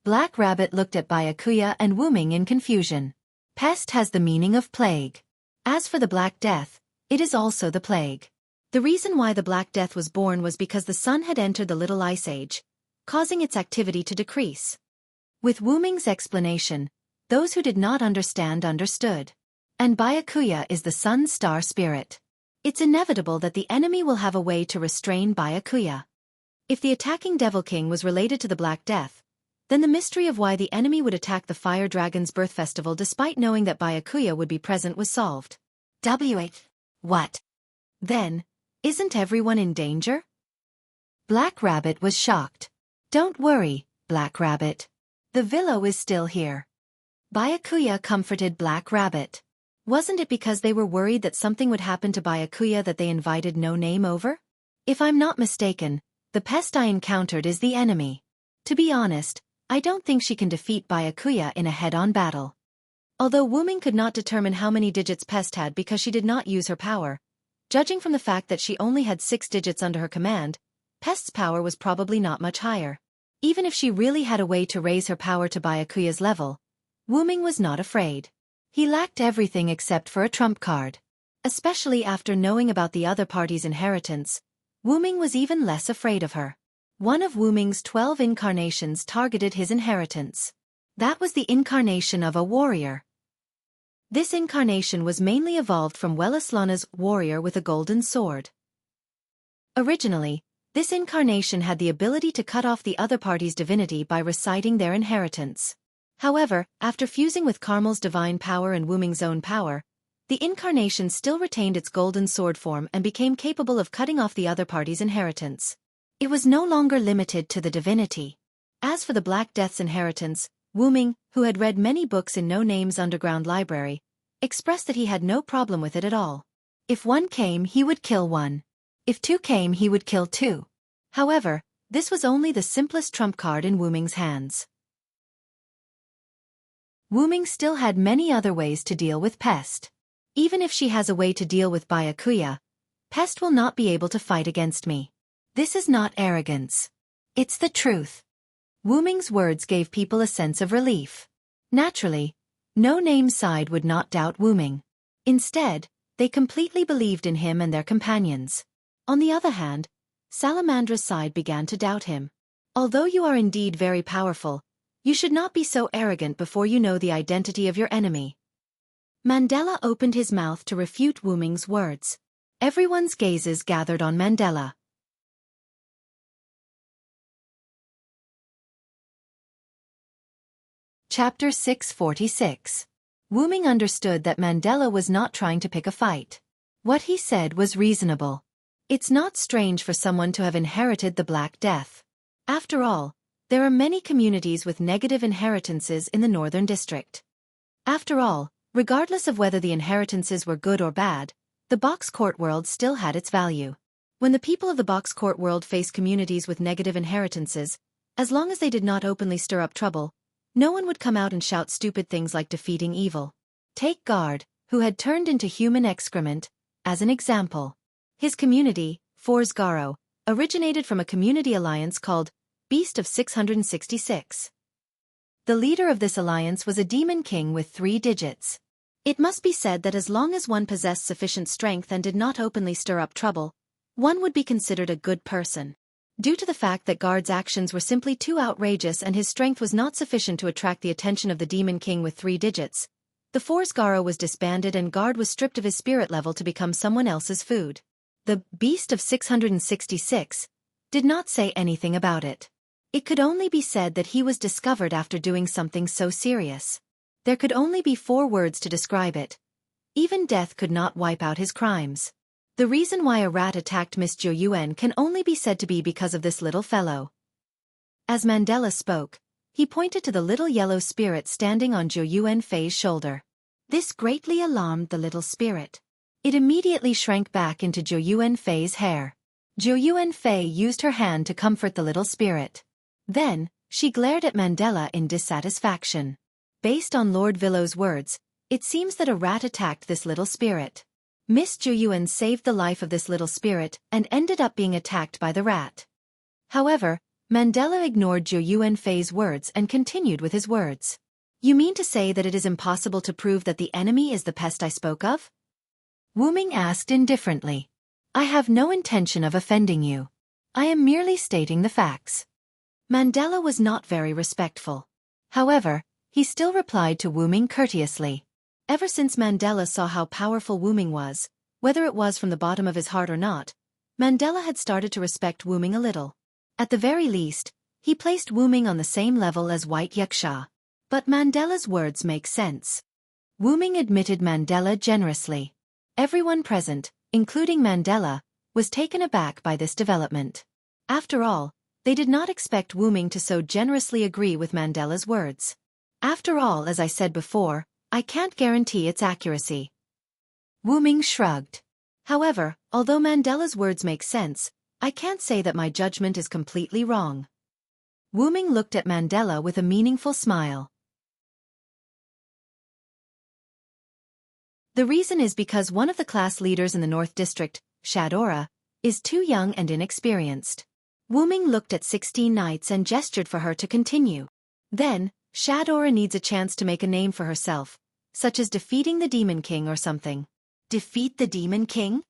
Black Rabbit looked at Byakuya and Wu-Ming in confusion. Pest has the meaning of plague. As for the Black Death, it is also the plague. The reason why the Black Death was born was because the sun had entered the Little Ice Age, causing its activity to decrease. With Wu-Ming's explanation, those who did not understand understood. And Byakuya is the sun's star spirit. It's inevitable that the enemy will have a way to restrain Byakuya. If the attacking Devil King was related to the Black Death, then the mystery of why the enemy would attack the Fire Dragon's birth festival despite knowing that Byakuya would be present was solved. What? Then, isn't everyone in danger? Black Rabbit was shocked. Don't worry, Black Rabbit. The Villo is still here. Byakuya comforted Black Rabbit. Wasn't it because they were worried that something would happen to Byakuya that they invited No Name over? If I'm not mistaken, the Pest I encountered is the enemy. To be honest, I don't think she can defeat Byakuya in a head-on battle. Although Wu-Ming could not determine how many digits Pest had because she did not use her power, judging from the fact that she only had 6 digits under her command, Pest's power was probably not much higher. Even if she really had a way to raise her power to Byakuya's level, Wu-Ming was not afraid. He lacked everything except for a trump card. Especially after knowing about the other party's inheritance, Wu-Ming was even less afraid of her. One of Wu-Ming's 12 incarnations targeted his inheritance. That was the incarnation of a warrior. This incarnation was mainly evolved from Welaslana's warrior with a golden sword. Originally, this incarnation had the ability to cut off the other party's divinity by reciting their inheritance. However, after fusing with Carmel's divine power and Wuming's own power, the incarnation still retained its golden sword form and became capable of cutting off the other party's inheritance. It was no longer limited to the divinity. As for the Black Death's inheritance, Wuming, who had read many books in No Name's underground library, expressed that he had no problem with it at all. If one came, he would kill one. If two came, he would kill two. However, this was only the simplest trump card in Wuming's hands. Wuming still had many other ways to deal with Pest. Even if she has a way to deal with Byakuya, Pest will not be able to fight against me. This is not arrogance. It's the truth. Wuming's words gave people a sense of relief. Naturally, No Name's side would not doubt Wuming. Instead, they completely believed in him and their companions. On the other hand, Salamandra's side began to doubt him. Although you are indeed very powerful, you should not be so arrogant before you know the identity of your enemy. Mandela opened his mouth to refute Wuming's words. Everyone's gazes gathered on Mandela. Chapter 646. Wuming understood that Mandela was not trying to pick a fight. What he said was reasonable. It's not strange for someone to have inherited the Black Death. After all, there are many communities with negative inheritances in the Northern District. After all, regardless of whether the inheritances were good or bad, the box court world still had its value. When the people of the box court world face communities with negative inheritances, as long as they did not openly stir up trouble, no one would come out and shout stupid things like defeating evil. Take Guard, who had turned into human excrement, as an example. His community, Forsgaro, originated from a community alliance called Beast of 666. The leader of this alliance was a demon king with 3 digits. It must be said that as long as one possessed sufficient strength and did not openly stir up trouble, one would be considered a good person. Due to the fact that Guard's actions were simply too outrageous and his strength was not sufficient to attract the attention of the demon king with 3 digits, the Forsgaro was disbanded and Guard was stripped of his spirit level to become someone else's food. The Beast of 666 did not say anything about it. It could only be said that he was discovered after doing something so serious. There could only be 4 words to describe it. Even death could not wipe out his crimes. The reason why a rat attacked Miss Zhou Yuan can only be said to be because of this little fellow. As Mandela spoke, he pointed to the little yellow spirit standing on Zhou Yuan Fei's shoulder. This greatly alarmed the little spirit. It immediately shrank back into Zhou Yuan Fei's hair. Zhou Yuan Fei used her hand to comfort the little spirit. Then, she glared at Mandela in dissatisfaction. Based on Lord Villow's words, it seems that a rat attacked this little spirit. Miss Zhou Yuan saved the life of this little spirit and ended up being attacked by the rat. However, Mandela ignored Zhou Yuan Fei's words and continued with his words. You mean to say that it is impossible to prove that the enemy is the pest I spoke of? Wuming asked indifferently. I have no intention of offending you. I am merely stating the facts. Mandela was not very respectful. However, he still replied to Wuming courteously. Ever since Mandela saw how powerful Wuming was, whether it was from the bottom of his heart or not, Mandela had started to respect Wuming a little. At the very least, he placed Wuming on the same level as White Yuxia. But Mandela's words make sense. Wuming admitted Mandela generously. Everyone present, including Mandela, was taken aback by this development. After all, they did not expect Wuming to so generously agree with Mandela's words. After all, as I said before, I can't guarantee its accuracy. Wuming shrugged. However, although Mandela's words make sense, I can't say that my judgment is completely wrong. Wuming looked at Mandela with a meaningful smile. The reason is because one of the class leaders in the North District, Shadora, is too young and inexperienced. Wuming looked at 16 knights and gestured for her to continue. Then, Shadora needs a chance to make a name for herself, such as defeating the Demon King or something. Defeat the Demon King?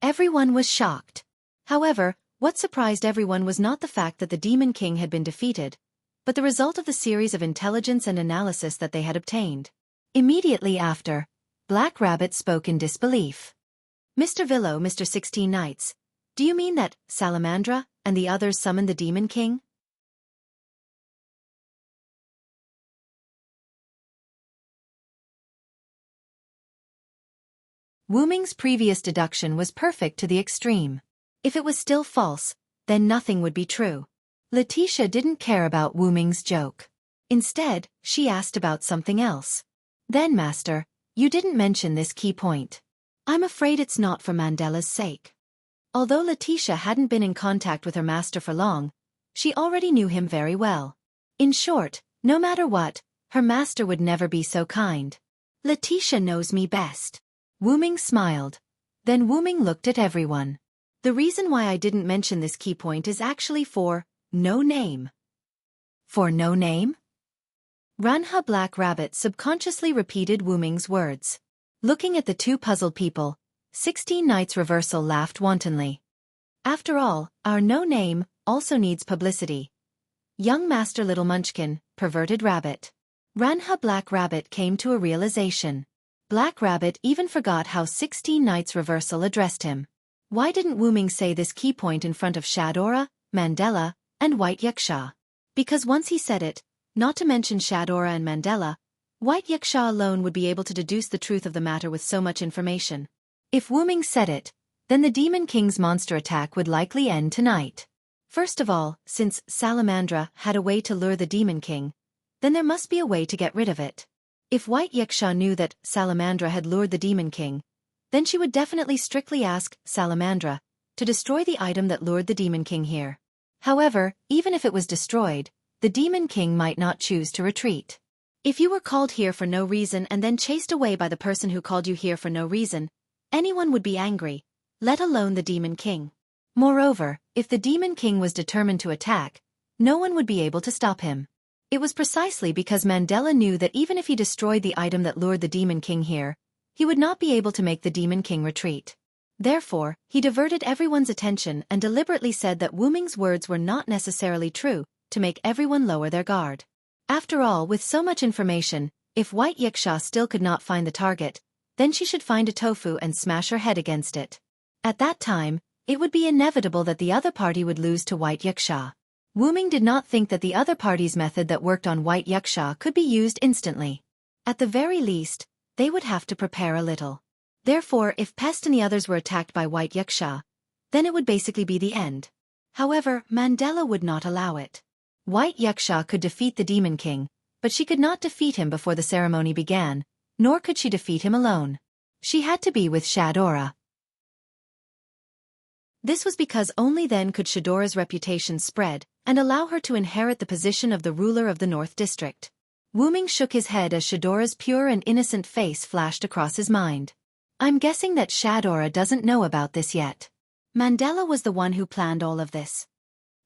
Everyone was shocked. However, what surprised everyone was not the fact that the Demon King had been defeated, but the result of the series of intelligence and analysis that they had obtained. Immediately after, Black Rabbit spoke in disbelief. Mr. Villo, Mr. 16 Knights, do you mean that Salamandra and the others summoned the Demon King? Wu Ming's previous deduction was perfect to the extreme. If it was still false, then nothing would be true. Letitia didn't care about Wu Ming's joke. Instead, she asked about something else. Then, Master, you didn't mention this key point. I'm afraid it's not for Mandela's sake. Although Letitia hadn't been in contact with her master for long, she already knew him very well. In short, no matter what, her master would never be so kind. Letitia knows me best. Wu Ming smiled. Then Wu Ming looked at everyone. The reason why I didn't mention this key point is actually for no name. For no name? Ranha Black Rabbit subconsciously repeated Wu Ming's words. Looking at the two puzzled people, 16 Knights Reversal laughed wantonly. After all, our no name also needs publicity. Young Master Little Munchkin, perverted rabbit. Ranha Black Rabbit came to a realization. Black Rabbit even forgot how 16 Knights Reversal addressed him. Why didn't Wu Ming say this key point in front of Shadora, Mandela, and White Yaksha? Because once he said it, not to mention Shadora and Mandela, White Yaksha alone would be able to deduce the truth of the matter with so much information. If Wu Ming said it, then the Demon King's monster attack would likely end tonight. First of all, since Salamandra had a way to lure the Demon King, then there must be a way to get rid of it. If White Yaksha knew that Salamandra had lured the Demon King, then she would definitely strictly ask Salamandra to destroy the item that lured the Demon King here. However, even if it was destroyed, the Demon King might not choose to retreat. If you were called here for no reason and then chased away by the person who called you here for no reason, anyone would be angry, let alone the Demon King. Moreover, if the Demon King was determined to attack, no one would be able to stop him. It was precisely because Mandela knew that even if he destroyed the item that lured the Demon King here, he would not be able to make the Demon King retreat. Therefore, he diverted everyone's attention and deliberately said that Wu Ming's words were not necessarily true, to make everyone lower their guard. After all, with so much information, if White Yaksha still could not find the target, then she should find a tofu and smash her head against it. At that time, it would be inevitable that the other party would lose to White Yaksha. Wu Ming did not think that the other party's method that worked on White Yaksha could be used instantly. At the very least, they would have to prepare a little. Therefore, if Pest and the others were attacked by White Yaksha, then it would basically be the end. However, Mandela would not allow it. White Yaksha could defeat the Demon King, but she could not defeat him before the ceremony began, nor could she defeat him alone. She had to be with Shadora. This was because only then could Shadora's reputation spread and allow her to inherit the position of the ruler of the North District. Wu Ming shook his head as Shadora's pure and innocent face flashed across his mind. I'm guessing that Shadora doesn't know about this yet. Mandela was the one who planned all of this.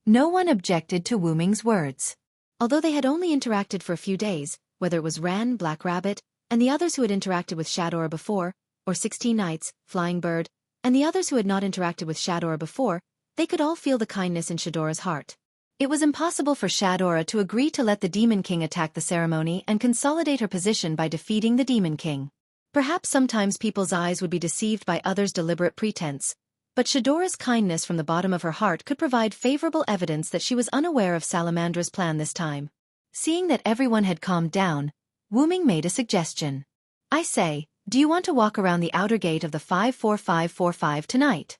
No one objected to Wu Ming's words. Although they had only interacted for a few days, whether it was Ran, Black Rabbit, and the others who had interacted with Shadora before, or 16 Knights, Flying Bird, and the others who had not interacted with Shadora before, they could all feel the kindness in Shadora's heart. It was impossible for Shadora to agree to let the Demon King attack the ceremony and consolidate her position by defeating the Demon King. Perhaps sometimes people's eyes would be deceived by others' deliberate pretense, but Shadora's kindness from the bottom of her heart could provide favorable evidence that she was unaware of Salamandra's plan this time. Seeing that everyone had calmed down, Wu Ming made a suggestion. I say, do you want to walk around the outer gate of the 54545 tonight?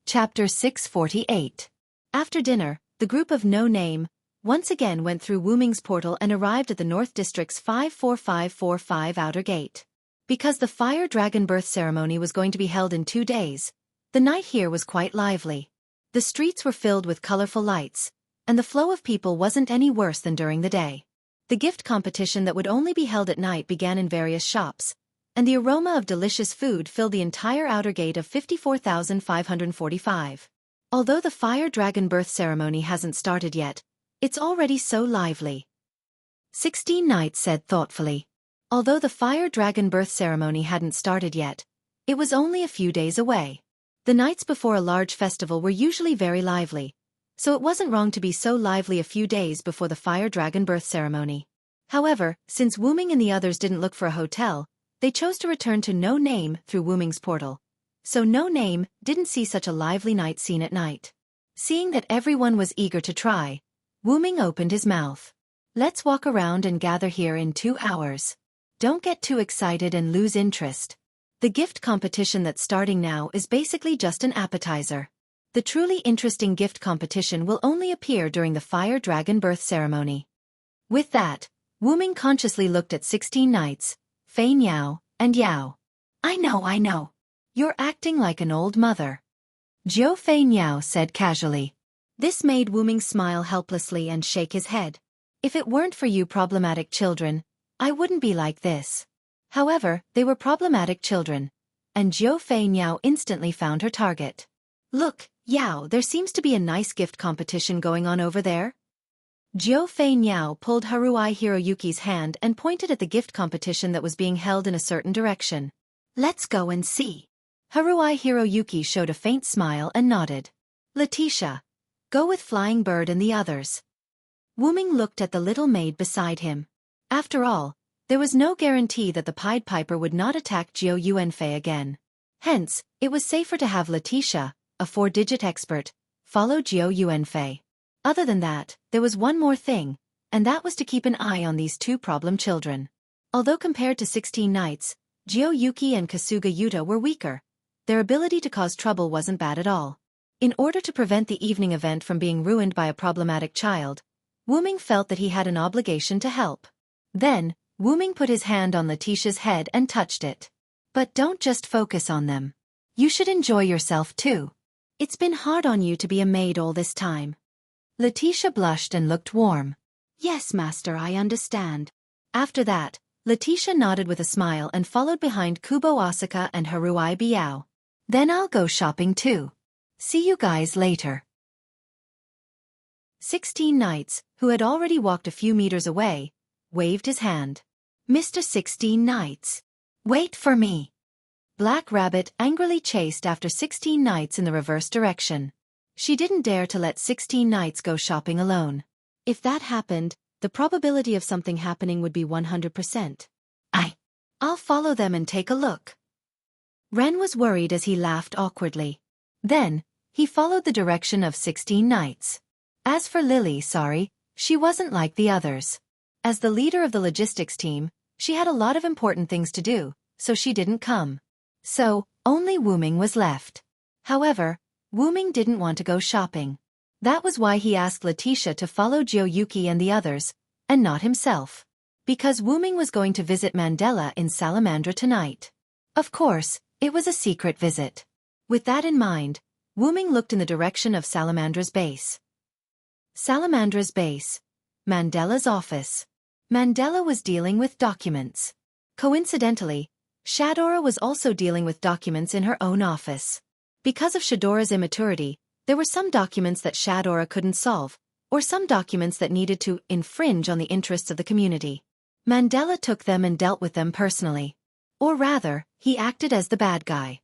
Chapter 648. After dinner, the group of No Name once again went through Wu Ming's portal and arrived at the North District's 54545 outer gate. Because the Fire Dragon birth ceremony was going to be held in 2 days, the night here was quite lively. The streets were filled with colorful lights, and the flow of people wasn't any worse than during the day. The gift competition that would only be held at night began in various shops, and the aroma of delicious food filled the entire outer gate of 54,545. Although the Fire Dragon birth ceremony hasn't started yet, it's already so lively. 16 Knights said thoughtfully. Although the Fire Dragon birth ceremony hadn't started yet, it was only a few days away. The nights before a large festival were usually very lively, so it wasn't wrong to be so lively a few days before the fire dragon birth ceremony. However, since Wu Ming and the others didn't look for a hotel, they chose to return to No Name through Wu Ming's portal. So No Name didn't see such a lively night scene at night. Seeing that everyone was eager to try, Wu Ming opened his mouth. Let's walk around and gather here in 2 hours. Don't get too excited and lose interest. The gift competition that's starting now is basically just an appetizer. The truly interesting gift competition will only appear during the fire dragon birth ceremony. With that, Wu Ming consciously looked at 16 knights, Fei Niao, and Yao. I know. You're acting like an old mother. Jiu Fei Niao said casually. This made Wu Ming smile helplessly and shake his head. If it weren't for you problematic children, I wouldn't be like this. However, they were problematic children, and Jiu Fei Niao instantly found her target. Look, Yao, there seems to be a nice gift competition going on over there. Jiu Fei Niao pulled Haruai Hiroyuki's hand and pointed at the gift competition that was being held in a certain direction. Let's go and see. Haruai Hiroyuki showed a faint smile and nodded. Letitia, go with Flying Bird and the others. Wu Ming looked at the little maid beside him. After all, there was no guarantee that the Pied Piper would not attack Jiu Yuanfei again. Hence, it was safer to have Letitia, a 4-digit expert, follow Jiu Yuanfei. Other than that, there was one more thing, and that was to keep an eye on these 2 problem children. Although compared to 16 knights, Jiu Yuki and Kasuga Yuta were weaker, their ability to cause trouble wasn't bad at all. In order to prevent the evening event from being ruined by a problematic child, Wu Ming felt that he had an obligation to help. Then, Wu Ming put his hand on Letitia's head and touched it. But don't just focus on them. You should enjoy yourself too. It's been hard on you to be a maid all this time. Letitia blushed and looked warm. Yes, master, I understand. After that, Letitia nodded with a smile and followed behind Kubo Asaka and Haruai Biao. Then I'll go shopping too. See you guys later. 16 Knights, who had already walked a few meters away, waved his hand. Mr. 16 Knights. Wait for me. Black Rabbit angrily chased after 16 Knights in the reverse direction. She didn't dare to let 16 Knights go shopping alone. If that happened, the probability of something happening would be 100%. I'll follow them and take a look. Ren was worried as he laughed awkwardly. Then, he followed the direction of 16 Knights. As for Lily, she wasn't like the others. As the leader of the logistics team, she had a lot of important things to do, so she didn't come. So, only Wu Ming was left. However, Wu Ming didn't want to go shopping. That was why he asked Letitia to follow Jiu Yuki and the others, and not himself. Because Wu Ming was going to visit Mandela in Salamandra tonight. Of course, it was a secret visit. With that in mind, Wu Ming looked in the direction of Salamandra's base. Salamandra's base. Mandela's office. Mandela was dealing with documents. Coincidentally, Shadora was also dealing with documents in her own office. Because of Shadora's immaturity, there were some documents that Shadora couldn't solve, or some documents that needed to infringe on the interests of the community. Mandela took them and dealt with them personally. Or rather, he acted as the bad guy.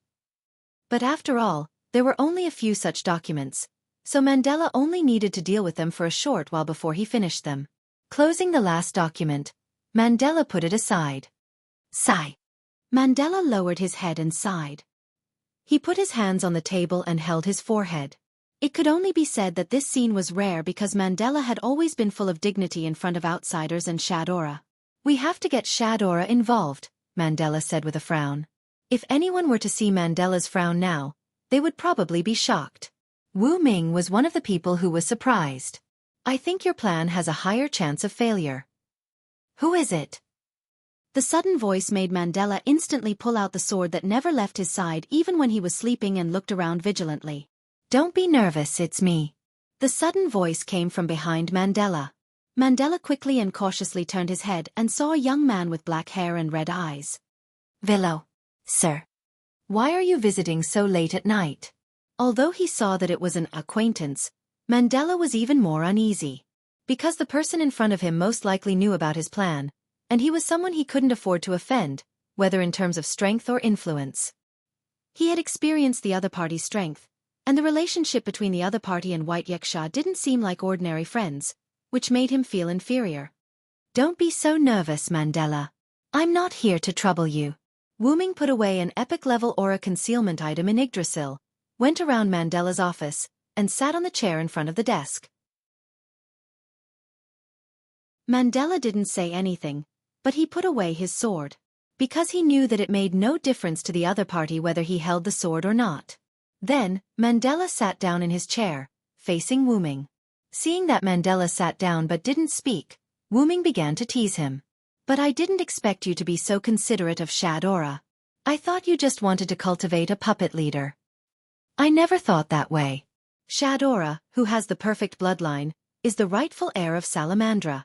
But after all, there were only a few such documents, so Mandela only needed to deal with them for a short while before he finished them. Closing the last document, Mandela put it aside. Sigh. Mandela lowered his head and sighed. He put his hands on the table and held his forehead. It could only be said that this scene was rare because Mandela had always been full of dignity in front of outsiders and Shadora. We have to get Shadora involved, Mandela said with a frown. If anyone were to see Mandela's frown now, they would probably be shocked. Wu Ming was one of the people who was surprised. I think your plan has a higher chance of failure. Who is it? The sudden voice made Mandela instantly pull out the sword that never left his side even when he was sleeping and looked around vigilantly. Don't be nervous, it's me. The sudden voice came from behind Mandela. Mandela quickly and cautiously turned his head and saw a young man with black hair and red eyes. Velo. Sir. Why are you visiting so late at night? Although he saw that it was an acquaintance, Mandela was even more uneasy. Because the person in front of him most likely knew about his plan, and he was someone he couldn't afford to offend, whether in terms of strength or influence. He had experienced the other party's strength, And the relationship between the other party and White Yuxia didn't seem like ordinary friends, which made him feel inferior. Don't be so nervous, Mandela. I'm not here to trouble you. Wu Ming put away an epic-level aura concealment item in Yggdrasil, went around Mandela's office, and sat on the chair in front of the desk. Mandela didn't say anything, but he put away his sword, because he knew that it made no difference to the other party whether he held the sword or not. Then, Mandela sat down in his chair, facing Wu Ming. Seeing that Mandela sat down but didn't speak, Wu Ming began to tease him. But I didn't expect you to be so considerate of Shadora. I thought you just wanted to cultivate a puppet leader. I never thought that way. Shadora, who has the perfect bloodline, is the rightful heir of Salamandra.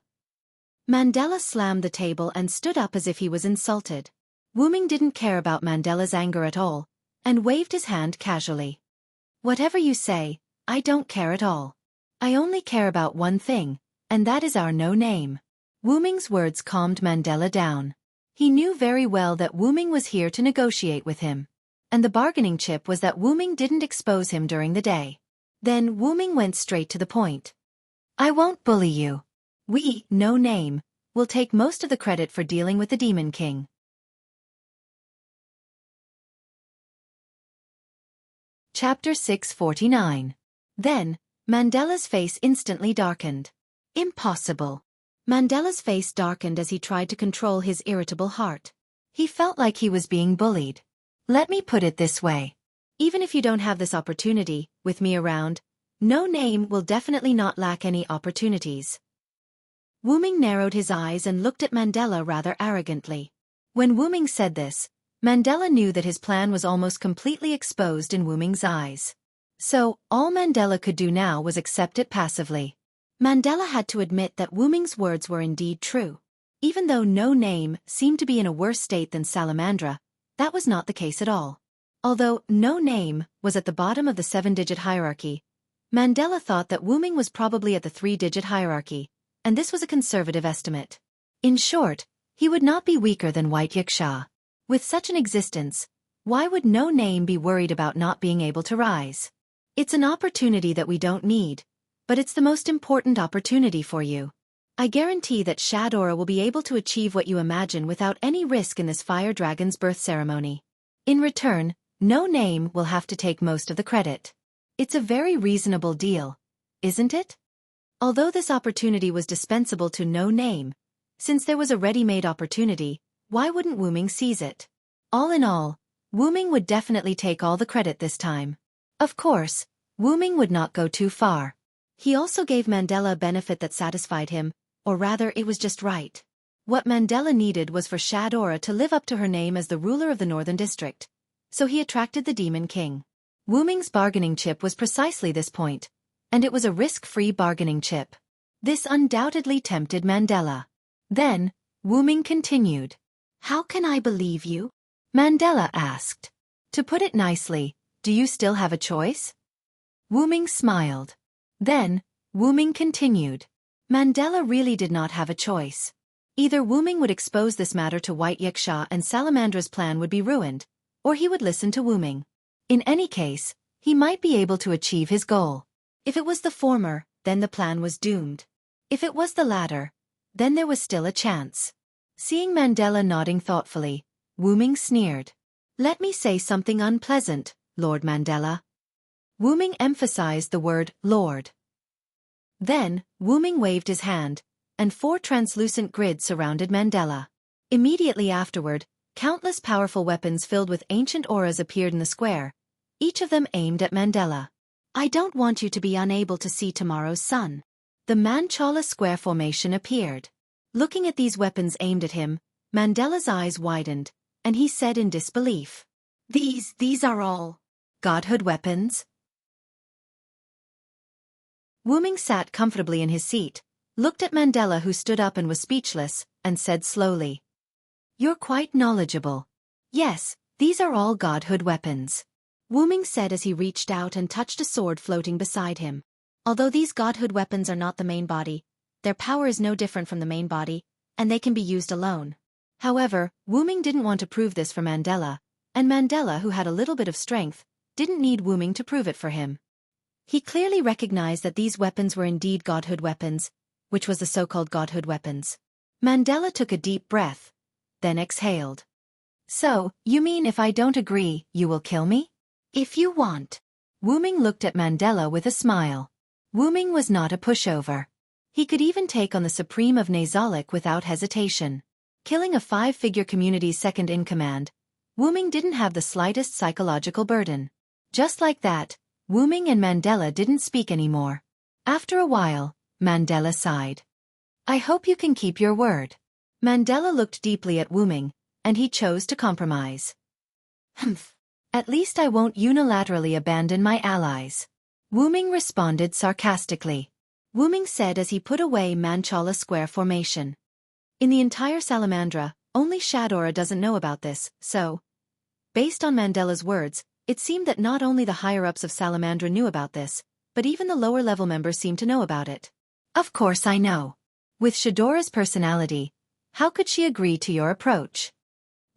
Mandela slammed the table and stood up as if he was insulted. Wu Ming didn't care about Mandela's anger at all, and waved his hand casually. Whatever you say, I don't care at all. I only care about one thing, and that is our no name. Wu Ming's words calmed Mandela down. He knew very well that Wu Ming was here to negotiate with him. And the bargaining chip was that Wu Ming didn't expose him during the day. Then Wu Ming went straight to the point. I won't bully you. We, no name, will take most of the credit for dealing with the Demon King. Chapter 649. Then, Mandela's face instantly darkened. Impossible. Mandela's face darkened as he tried to control his irritable heart. He felt like he was being bullied. Let me put it this way. Even if you don't have this opportunity, with me around, no name will definitely not lack any opportunities. Wu Ming narrowed his eyes and looked at Mandela rather arrogantly. When Wu Ming said this, Mandela knew that his plan was almost completely exposed in Wu Ming's eyes. So, all Mandela could do now was accept it passively. Mandela had to admit that Wu Ming's words were indeed true. Even though no name seemed to be in a worse state than Salamandra, that was not the case at all. Although no name was at the bottom of the 7-digit hierarchy, Mandela thought that Wu Ming was probably at the 3-digit hierarchy, and this was a conservative estimate. In short, he would not be weaker than White Yuxia. With such an existence, why would no name be worried about not being able to rise? It's an opportunity that we don't need, but it's the most important opportunity for you. I guarantee that Shadora will be able to achieve what you imagine without any risk in this fire dragon's birth ceremony. In return, no name will have to take most of the credit. It's a very reasonable deal, isn't it? Although this opportunity was dispensable to no name, since there was a ready-made opportunity, why wouldn't Wu Ming seize it? All in all, Wu Ming would definitely take all the credit this time. Of course, Wu Ming would not go too far. He also gave Mandela a benefit that satisfied him, or rather it was just right. What Mandela needed was for Shadora to live up to her name as the ruler of the Northern District, so he attracted the Demon King. Wu Ming's bargaining chip was precisely this point, and it was a risk-free bargaining chip. This undoubtedly tempted Mandela. Then, Wu Ming continued. How can I believe you? Mandela asked. To put it nicely, do you still have a choice? Wu Ming smiled. Then, Wu Ming continued. Mandela really did not have a choice. Either Wu Ming would expose this matter to White Yuxia and Salamandra's plan would be ruined, or he would listen to Wu Ming. In any case, he might be able to achieve his goal. If it was the former, then the plan was doomed. If it was the latter, then there was still a chance. Seeing Mandela nodding thoughtfully, Wu Ming sneered. Let me say something unpleasant, Lord Mandela. Wu Ming emphasized the word Lord. Then, Wu Ming waved his hand, and 4 translucent grids surrounded Mandela. Immediately afterward, countless powerful weapons filled with ancient auras appeared in the square, each of them aimed at Mandela. I don't want you to be unable to see tomorrow's sun. The Manchala square formation appeared. Looking at these weapons aimed at him, Mandela's eyes widened, and he said in disbelief. These are all godhood weapons? Wu Ming sat comfortably in his seat, looked at Mandela who stood up and was speechless, and said slowly. You're quite knowledgeable. Yes, these are all godhood weapons. Wu Ming said as he reached out and touched a sword floating beside him. Although these godhood weapons are not the main body, their power is no different from the main body, and they can be used alone. However, Wu Ming didn't want to prove this for Mandela, and Mandela, who had a little bit of strength, didn't need Wu Ming to prove it for him. He clearly recognized that these weapons were indeed godhood weapons, which was the so-called godhood weapons. Mandela took a deep breath, then exhaled. So, you mean if I don't agree, you will kill me? If you want. Wu Ming looked at Mandela with a smile. Wu Ming was not a pushover. He could even take on the Supreme of Nazalic without hesitation. Killing a 5-figure community's second-in-command, Wu Ming didn't have the slightest psychological burden. Just like that, Wu Ming and Mandela didn't speak anymore. After a while, Mandela sighed. I hope you can keep your word. Mandela looked deeply at Wu Ming, and he chose to compromise. Humph. At least I won't unilaterally abandon my allies. Wu Ming responded sarcastically. Wu Ming said as he put away Manchala Square formation. In the entire Salamandra, only Shadora doesn't know about this, so, based on Mandela's words, it seemed that not only the higher-ups of Salamandra knew about this, but even the lower-level members seemed to know about it. Of course I know. With Shadora's personality, how could she agree to your approach?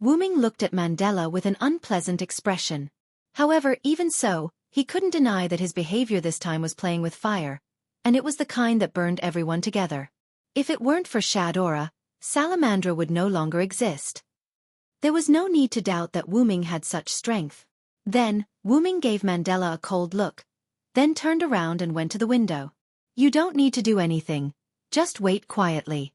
Wu Ming looked at Mandela with an unpleasant expression. However, even so, he couldn't deny that his behavior this time was playing with fire, and it was the kind that burned everyone together. If it weren't for Shadora, Salamandra would no longer exist. There was no need to doubt that Wu Ming had such strength. Then, Wu Ming gave Mandela a cold look, then turned around and went to the window. You don't need to do anything, just wait quietly.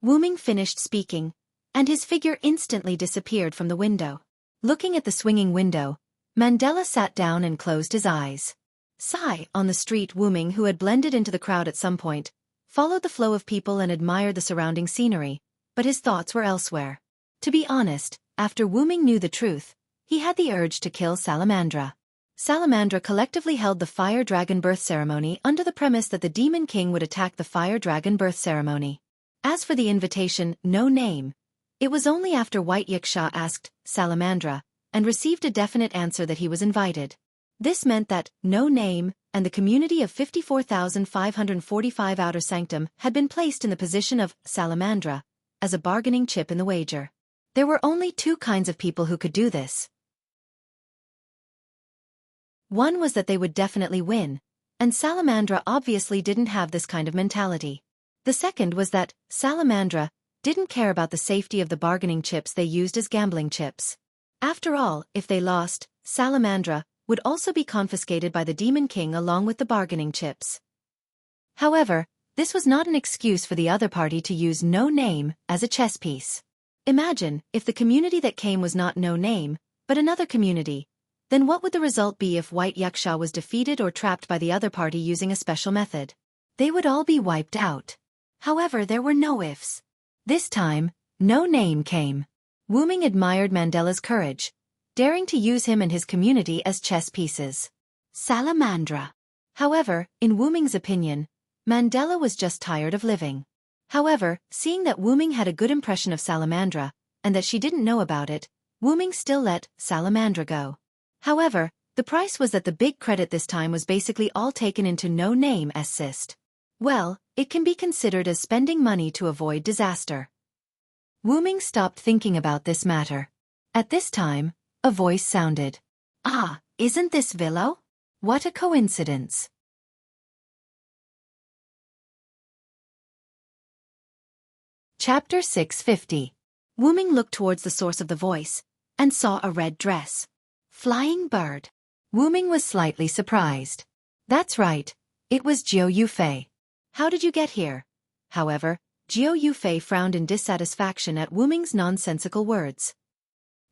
Wu Ming finished speaking, and his figure instantly disappeared from the window. Looking at the swinging window, Mandela sat down and closed his eyes. Sigh. On the street, Wu Ming, who had blended into the crowd at some point, followed the flow of people and admired the surrounding scenery, but his thoughts were elsewhere. To be honest, after Wu Ming knew the truth, he had the urge to kill Salamandra. Salamandra collectively held the Fire Dragon birth ceremony under the premise that the Demon King would attack the Fire Dragon birth ceremony. As for the invitation, no name, it was only after White Yiksha asked Salamandra and received a definite answer that he was invited. This meant that no name and the community of 54,545 Outer Sanctum had been placed in the position of Salamandra as a bargaining chip in the wager. There were only two kinds of people who could do this. One was that they would definitely win, and Salamandra obviously didn't have this kind of mentality. The second was that Salamandra didn't care about the safety of the bargaining chips they used as gambling chips. After all, if they lost, Salamandra would also be confiscated by the Demon King along with the bargaining chips. However, this was not an excuse for the other party to use no name as a chess piece. Imagine, if the community that came was not no name, but another community, then what would the result be if White Yaksha was defeated or trapped by the other party using a special method? They would all be wiped out. However, there were no ifs. This time, no name came. Wu Ming admired Mandela's courage, daring to use him and his community as chess pieces. Salamandra. However, in Wu Ming's opinion, Mandela was just tired of living. However, seeing that Wu Ming had a good impression of Salamandra, and that she didn't know about it, Wu Ming still let Salamandra go. However, the price was that the big credit this time was basically all taken into no name as cyst. Well, it can be considered as spending money to avoid disaster. Wu Ming stopped thinking about this matter. At this time, a voice sounded. Ah, isn't this Villo? What a coincidence. Chapter 650. Wu Ming looked towards the source of the voice, and saw a red dress. Flying bird. Wu Ming was slightly surprised. That's right, it was Jiu Yufei. How did you get here? However, Jiu Yufei frowned in dissatisfaction at Wu Ming's nonsensical words.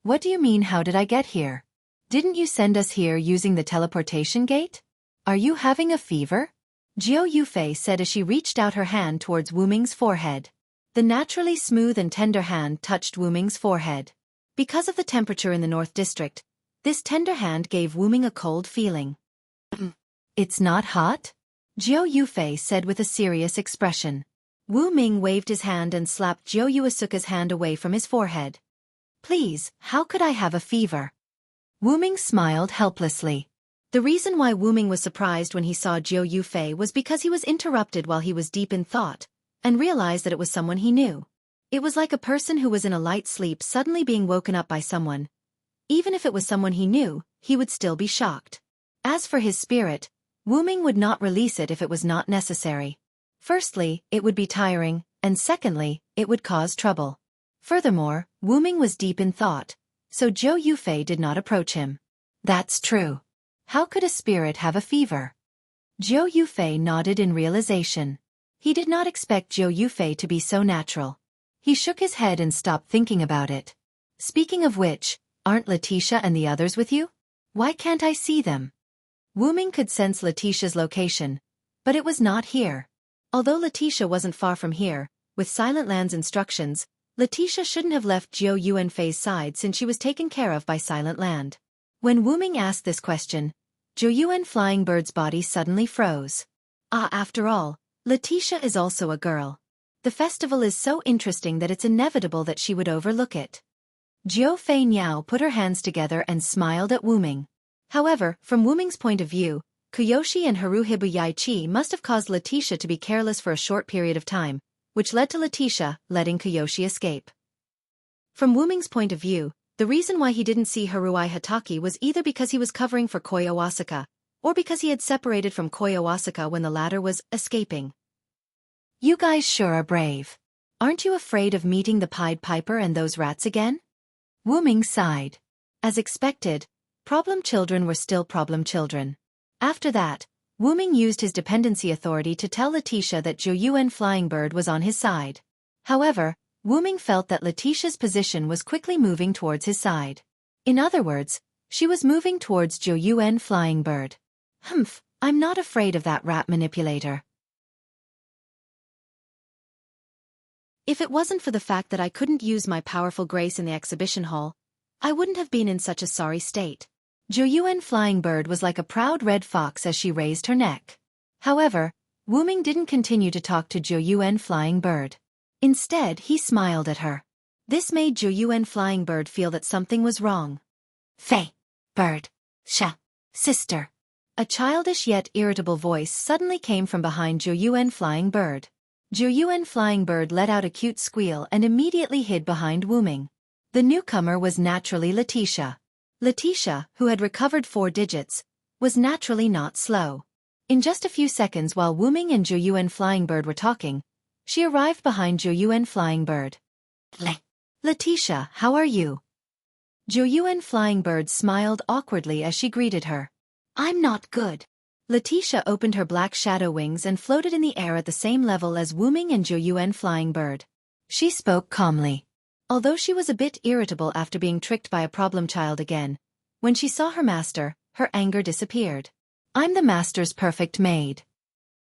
What do you mean, how did I get here? Didn't you send us here using the teleportation gate? Are you having a fever? Jiu Yufei said as she reached out her hand towards Wu Ming's forehead. The naturally smooth and tender hand touched Wu Ming's forehead. Because of the temperature in the North District, this tender hand gave Wu Ming a cold feeling. It's not hot? Jiu Yufei said with a serious expression. Wu Ming waved his hand and slapped Jiu Yuasuka's hand away from his forehead. Please, how could I have a fever? Wu Ming smiled helplessly. The reason why Wu Ming was surprised when he saw Jiu Yufei was because he was interrupted while he was deep in thought, and realized that it was someone he knew. It was like a person who was in a light sleep suddenly being woken up by someone. Even if it was someone he knew, he would still be shocked. As for his spirit, Wu Ming would not release it if it was not necessary. Firstly, it would be tiring, and secondly, it would cause trouble. Furthermore, Wu Ming was deep in thought, so Zhou Yufei did not approach him. That's true. How could a spirit have a fever? Zhou Yufei nodded in realization. He did not expect Zhou Yufei to be so natural. He shook his head and stopped thinking about it. Speaking of which, aren't Letitia and the others with you? Why can't I see them? Wu Ming could sense Letitia's location, but it was not here. Although Letitia wasn't far from here, with Silent Land's instructions, Letitia shouldn't have left Zhou Yuanfei's side since she was taken care of by Silent Land. When Wu Ming asked this question, Zhou Yuan Flying Bird's body suddenly froze. After all, Letitia is also a girl. The festival is so interesting that it's inevitable that she would overlook it. Jiu Fei Niao put her hands together and smiled at Wu Ming. However, from Wu Ming's point of view, Kuyoshi and Haruhibu Yaichi must have caused Letitia to be careless for a short period of time, which led to Letitia letting Kuyoshi escape. From Wu Ming's point of view, the reason why he didn't see Haruai Hataki was either because he was covering for Koyo Asaka, or because he had separated from Koyo Asaka when the latter was escaping. You guys sure are brave. Aren't you afraid of meeting the Pied Piper and those rats again? Wu Ming sighed. As expected, problem children were still problem children. After that, Wu Ming used his dependency authority to tell Letitia that Zhou Yuan Flying Bird was on his side. However, Wu Ming felt that Letitia's position was quickly moving towards his side. In other words, she was moving towards Zhou Yuan Flying Bird. I'm not afraid of that rat manipulator. If it wasn't for the fact that I couldn't use my powerful grace in the exhibition hall, I wouldn't have been in such a sorry state. Zhou Yuan Flying Bird was like a proud red fox as she raised her neck. However, Wu Ming didn't continue to talk to Zhou Yuan Flying Bird. Instead, he smiled at her. This made Zhou Yuan Flying Bird feel that something was wrong. Fei, bird, sister. A childish yet irritable voice suddenly came from behind Zhou Yuan Flying Bird. Zhou Yuan Flying Bird let out a cute squeal and immediately hid behind Wu Ming. The newcomer was naturally Letitia. Letitia, who had recovered 4 digits, was naturally not slow. In just a few seconds while Wu Ming and Zhou Yuan Flying Bird were talking, she arrived behind Zhou Yuan Flying Bird. Letitia, how are you? Zhou Yuan Flying Bird smiled awkwardly as she greeted her. I'm not good. Letitia opened her black shadow wings and floated in the air at the same level as Wu Ming and Zhou Yuan Flying Bird. She spoke calmly. Although she was a bit irritable after being tricked by a problem child again, when she saw her master, her anger disappeared. I'm the master's perfect maid.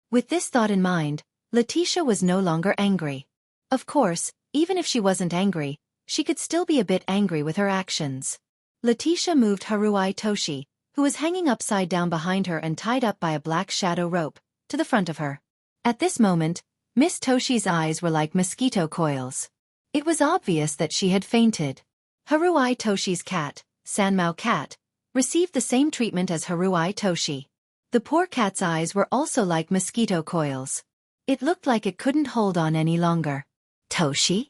With this thought in mind, Letitia was no longer angry. Of course, even if she wasn't angry, she could still be a bit angry with her actions. Letitia moved Haruai Toshi, who was hanging upside down behind her and tied up by a black shadow rope, to the front of her. At this moment, Miss Toshi's eyes were like mosquito coils. It was obvious that she had fainted. Haruai Toshi's cat, Sanmao Cat, received the same treatment as Haruai Toshi. The poor cat's eyes were also like mosquito coils. It looked like it couldn't hold on any longer. Toshi?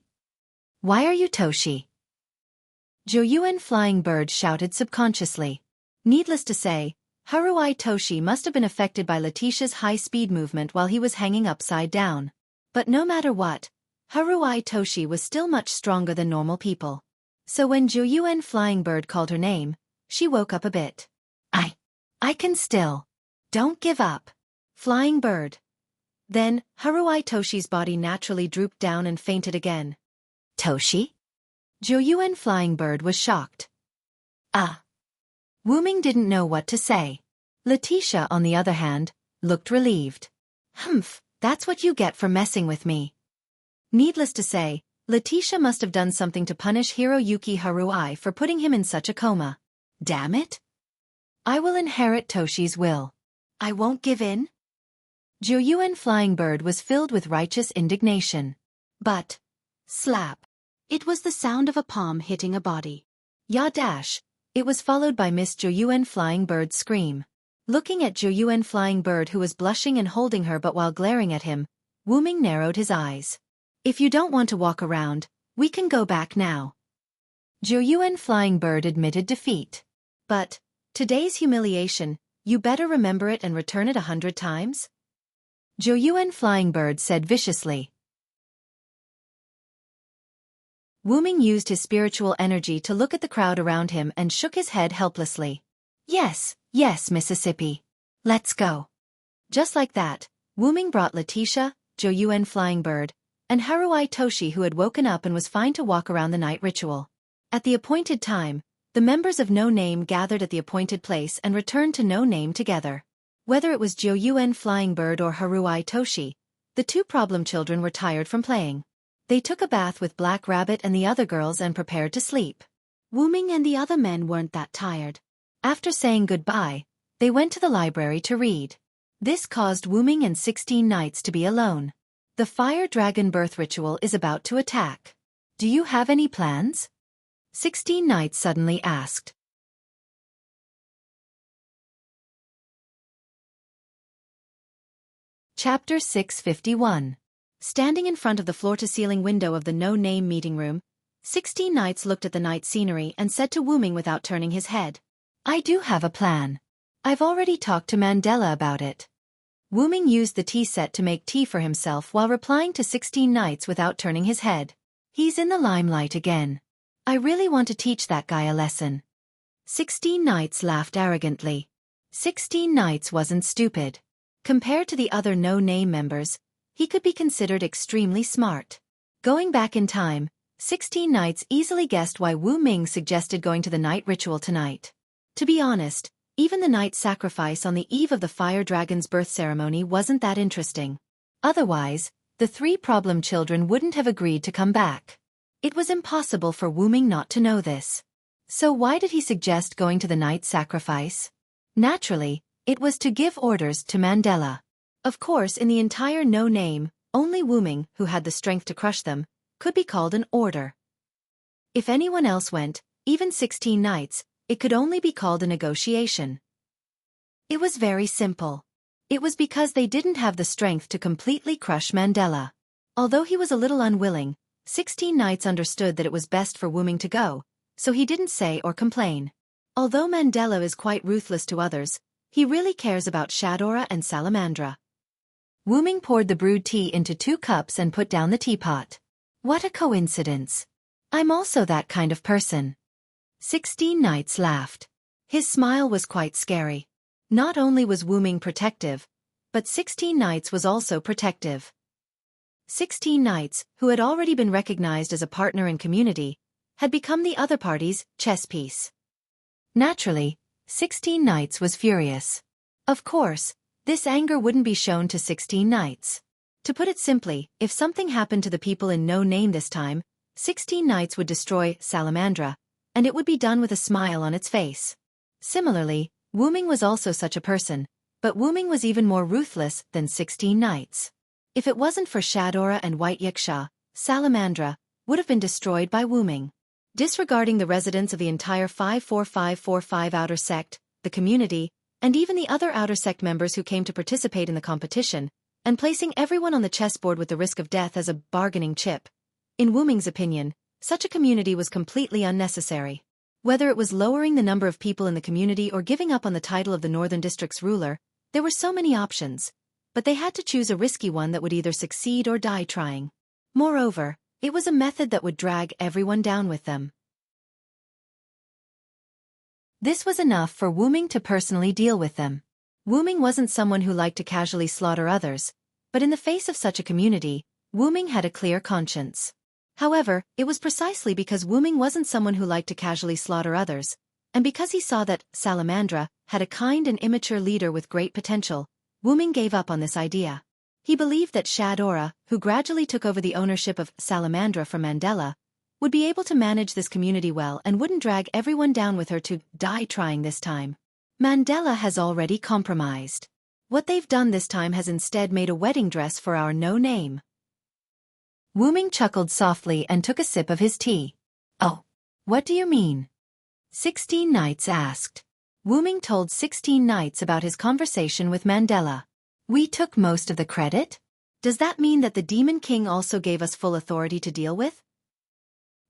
Why are you Toshi? Zhou Yuan Flying Bird shouted subconsciously. Needless to say, Haruai Toshi must have been affected by Letitia's high-speed movement while he was hanging upside down. But no matter what, Haruai Toshi was still much stronger than normal people. So when Zhou Yuan Flying Bird called her name, she woke up a bit. I can still. Don't give up. Flying Bird. Then, Haruai Toshi's body naturally drooped down and fainted again. Toshi? Zhou Yuan Flying Bird was shocked. Wu Ming didn't know what to say. Letitia, on the other hand, looked relieved. That's what you get for messing with me. Needless to say, Letitia must have done something to punish Hiroyuki Haruai for putting him in such a coma. Damn it! I will inherit Toshi's will. I won't give in. Zhou Yuan Flying Bird was filled with righteous indignation. But, slap. It was the sound of a palm hitting a body. Ya dash. It was followed by Miss Zhou Yuan Flying Bird's scream. Looking at Zhou Yuan Flying Bird who was blushing and holding her but while glaring at him, Wu Ming narrowed his eyes. If you don't want to walk around, we can go back now. Zhou Flying Bird admitted defeat. But, today's humiliation, you better remember it and return it 100 times? Zhou Flying Bird said viciously. Wu Ming used his spiritual energy to look at the crowd around him and shook his head helplessly. Yes, yes, Mississippi. Let's go. Just like that, Wu Ming brought Letitia, Zhou Flying Bird, and Haruai Toshi, who had woken up and was fine to walk around the night ritual. At the appointed time, the members of No Name gathered at the appointed place and returned to No Name together. Whether it was Zhou Flying Bird or Haruai Toshi, the two problem children were tired from playing. They took a bath with Black Rabbit and the other girls and prepared to sleep. Wu Ming and the other men weren't that tired. After saying goodbye, they went to the library to read. This caused Wu Ming and 16 Knights to be alone. The Fire Dragon birth ritual is about to attack. Do you have any plans? 16 Knights suddenly asked. Chapter 651. Standing in front of the floor-to-ceiling window of the No Name meeting room, 16 Knights looked at the night scenery and said to Wu Ming without turning his head, I do have a plan. I've already talked to Mandela about it. Wu Ming used the tea set to make tea for himself while replying to 16 Knights without turning his head. He's in the limelight again. I really want to teach that guy a lesson. 16 Knights laughed arrogantly. 16 Knights wasn't stupid. Compared to the other No Name members, he could be considered extremely smart. Going back in time, 16 Knights easily guessed why Wu Ming suggested going to the night ritual tonight. To be honest, even the night sacrifice on the eve of the Fire Dragon's birth ceremony wasn't that interesting. Otherwise, the three problem children wouldn't have agreed to come back. It was impossible for Wu Ming not to know this. So why did he suggest going to the night sacrifice? Naturally, it was to give orders to Mandela. Of course, in the entire No Name, only Wu Ming, who had the strength to crush them, could be called an order. If anyone else went, even 16 Knights, it could only be called a negotiation. It was very simple. It was because they didn't have the strength to completely crush Mandela. Although he was a little unwilling, 16 Knights understood that it was best for Wu Ming to go, so he didn't say or complain. Although Mandela is quite ruthless to others, he really cares about Shadora and Salamandra. Wu Ming poured the brewed tea into 2 cups and put down the teapot. What a coincidence. I'm also that kind of person. 16 Knights laughed. His smile was quite scary. Not only was Wu Ming protective, but 16 Knights was also protective. 16 Knights, who had already been recognized as a partner in community, had become the other party's chess piece. Naturally, 16 Knights was furious. Of course, this anger wouldn't be shown to 16 Knights. To put it simply, if something happened to the people in No Name this time, 16 Knights would destroy Salamandra, and it would be done with a smile on its face. Similarly, Wu Ming was also such a person, but Wu Ming was even more ruthless than 16 Knights. If it wasn't for Shadora and White Yiksha, Salamandra would have been destroyed by Wu Ming. Disregarding the residents of the entire 54545 outer sect, the community, and even the other outer sect members who came to participate in the competition, and placing everyone on the chessboard with the risk of death as a bargaining chip. In Wu Ming's opinion, such a community was completely unnecessary. Whether it was lowering the number of people in the community or giving up on the title of the Northern District's ruler, there were so many options. But they had to choose a risky one that would either succeed or die trying. Moreover, it was a method that would drag everyone down with them. This was enough for Wu Ming to personally deal with them. Wu Ming wasn't someone who liked to casually slaughter others, but in the face of such a community, Wu Ming had a clear conscience. However, it was precisely because Wu Ming wasn't someone who liked to casually slaughter others, and because he saw that Salamandra had a kind and immature leader with great potential, Wu Ming gave up on this idea. He believed that Shadora, who gradually took over the ownership of Salamandra from Mandela, would be able to manage this community well and wouldn't drag everyone down with her to die trying this time. Mandela has already compromised. What they've done this time has instead made a wedding dress for our No Name. Wu Ming chuckled softly and took a sip of his tea. Oh, what do you mean? 16 Knights asked. Wu Ming told 16 Knights about his conversation with Mandela. We took most of the credit? Does that mean that the Demon King also gave us full authority to deal with?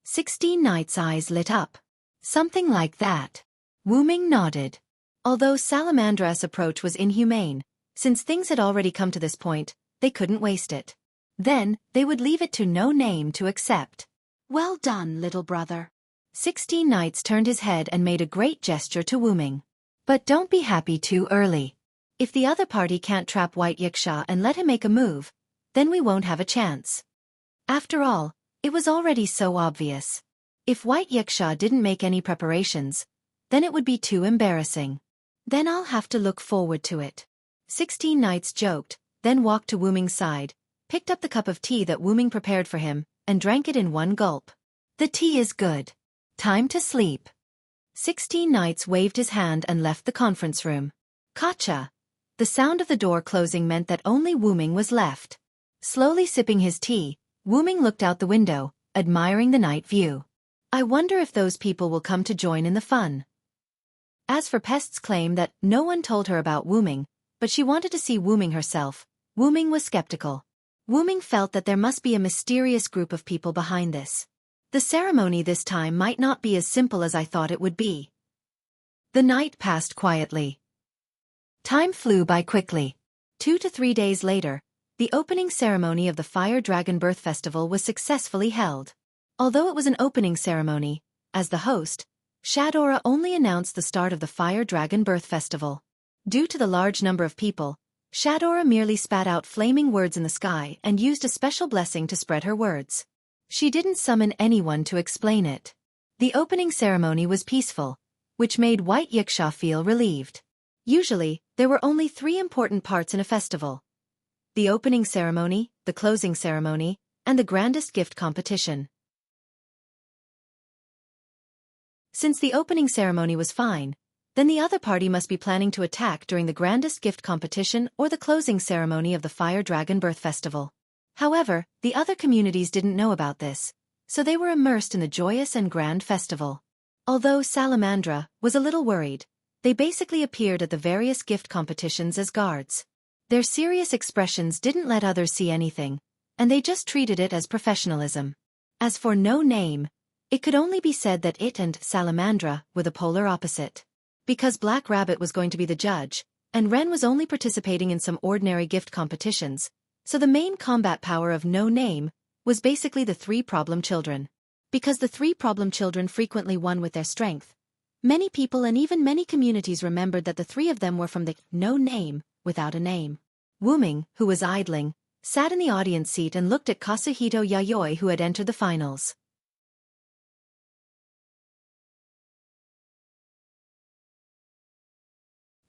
16 Knights' eyes lit up. Something like that. Wu Ming nodded. Although Salamandra's approach was inhumane, since things had already come to this point, they couldn't waste it. Then, they would leave it to No Name to accept. Well done, little brother. 16 Knights turned his head and made a great gesture to Wu Ming. But don't be happy too early. If the other party can't trap White Yiksha and let him make a move, then we won't have a chance. After all, it was already so obvious. If White Yiksha didn't make any preparations, then it would be too embarrassing. Then I'll have to look forward to it. 16 Knights joked, then walked to Wu Ming's side, picked up the cup of tea that Wu Ming prepared for him, and drank it in one gulp. The tea is good. Time to sleep. 16 Knights waved his hand and left the conference room. Gotcha. The sound of the door closing meant that only Wu Ming was left. Slowly sipping his tea, Wu Ming looked out the window, admiring the night view. I wonder if those people will come to join in the fun. As for Pest's claim that no one told her about Wu Ming, but she wanted to see Wu Ming herself, Wu Ming was skeptical. Wu Ming felt that there must be a mysterious group of people behind this. The ceremony this time might not be as simple as I thought it would be. The night passed quietly. Time flew by quickly. 2 to 3 days later, the opening ceremony of the Fire Dragon Birth Festival was successfully held. Although it was an opening ceremony, as the host, Shadora only announced the start of the Fire Dragon Birth Festival. Due to the large number of people, Shadora merely spat out flaming words in the sky and used a special blessing to spread her words. She didn't summon anyone to explain it. The opening ceremony was peaceful, which made White Yiksha feel relieved. Usually, there were only 3 important parts in a festival: the opening ceremony, the closing ceremony, and the grandest gift competition. Since the opening ceremony was fine, then the other party must be planning to attack during the grandest gift competition or the closing ceremony of the Fire Dragon Birth Festival. However, the other communities didn't know about this, so they were immersed in the joyous and grand festival. Although Salamandra was a little worried, they basically appeared at the various gift competitions as guards. Their serious expressions didn't let others see anything, and they just treated it as professionalism. As for No Name, it could only be said that it and Salamandra were the polar opposite. Because Black Rabbit was going to be the judge, and Ren was only participating in some ordinary gift competitions, so the main combat power of No Name was basically the 3 problem children. Because the 3 problem children frequently won with their strength, many people and even many communities remembered that the 3 of them were from the No Name without a name. Wu Ming, who was idling, sat in the audience seat and looked at Kazuhito Yayoi, who had entered the finals.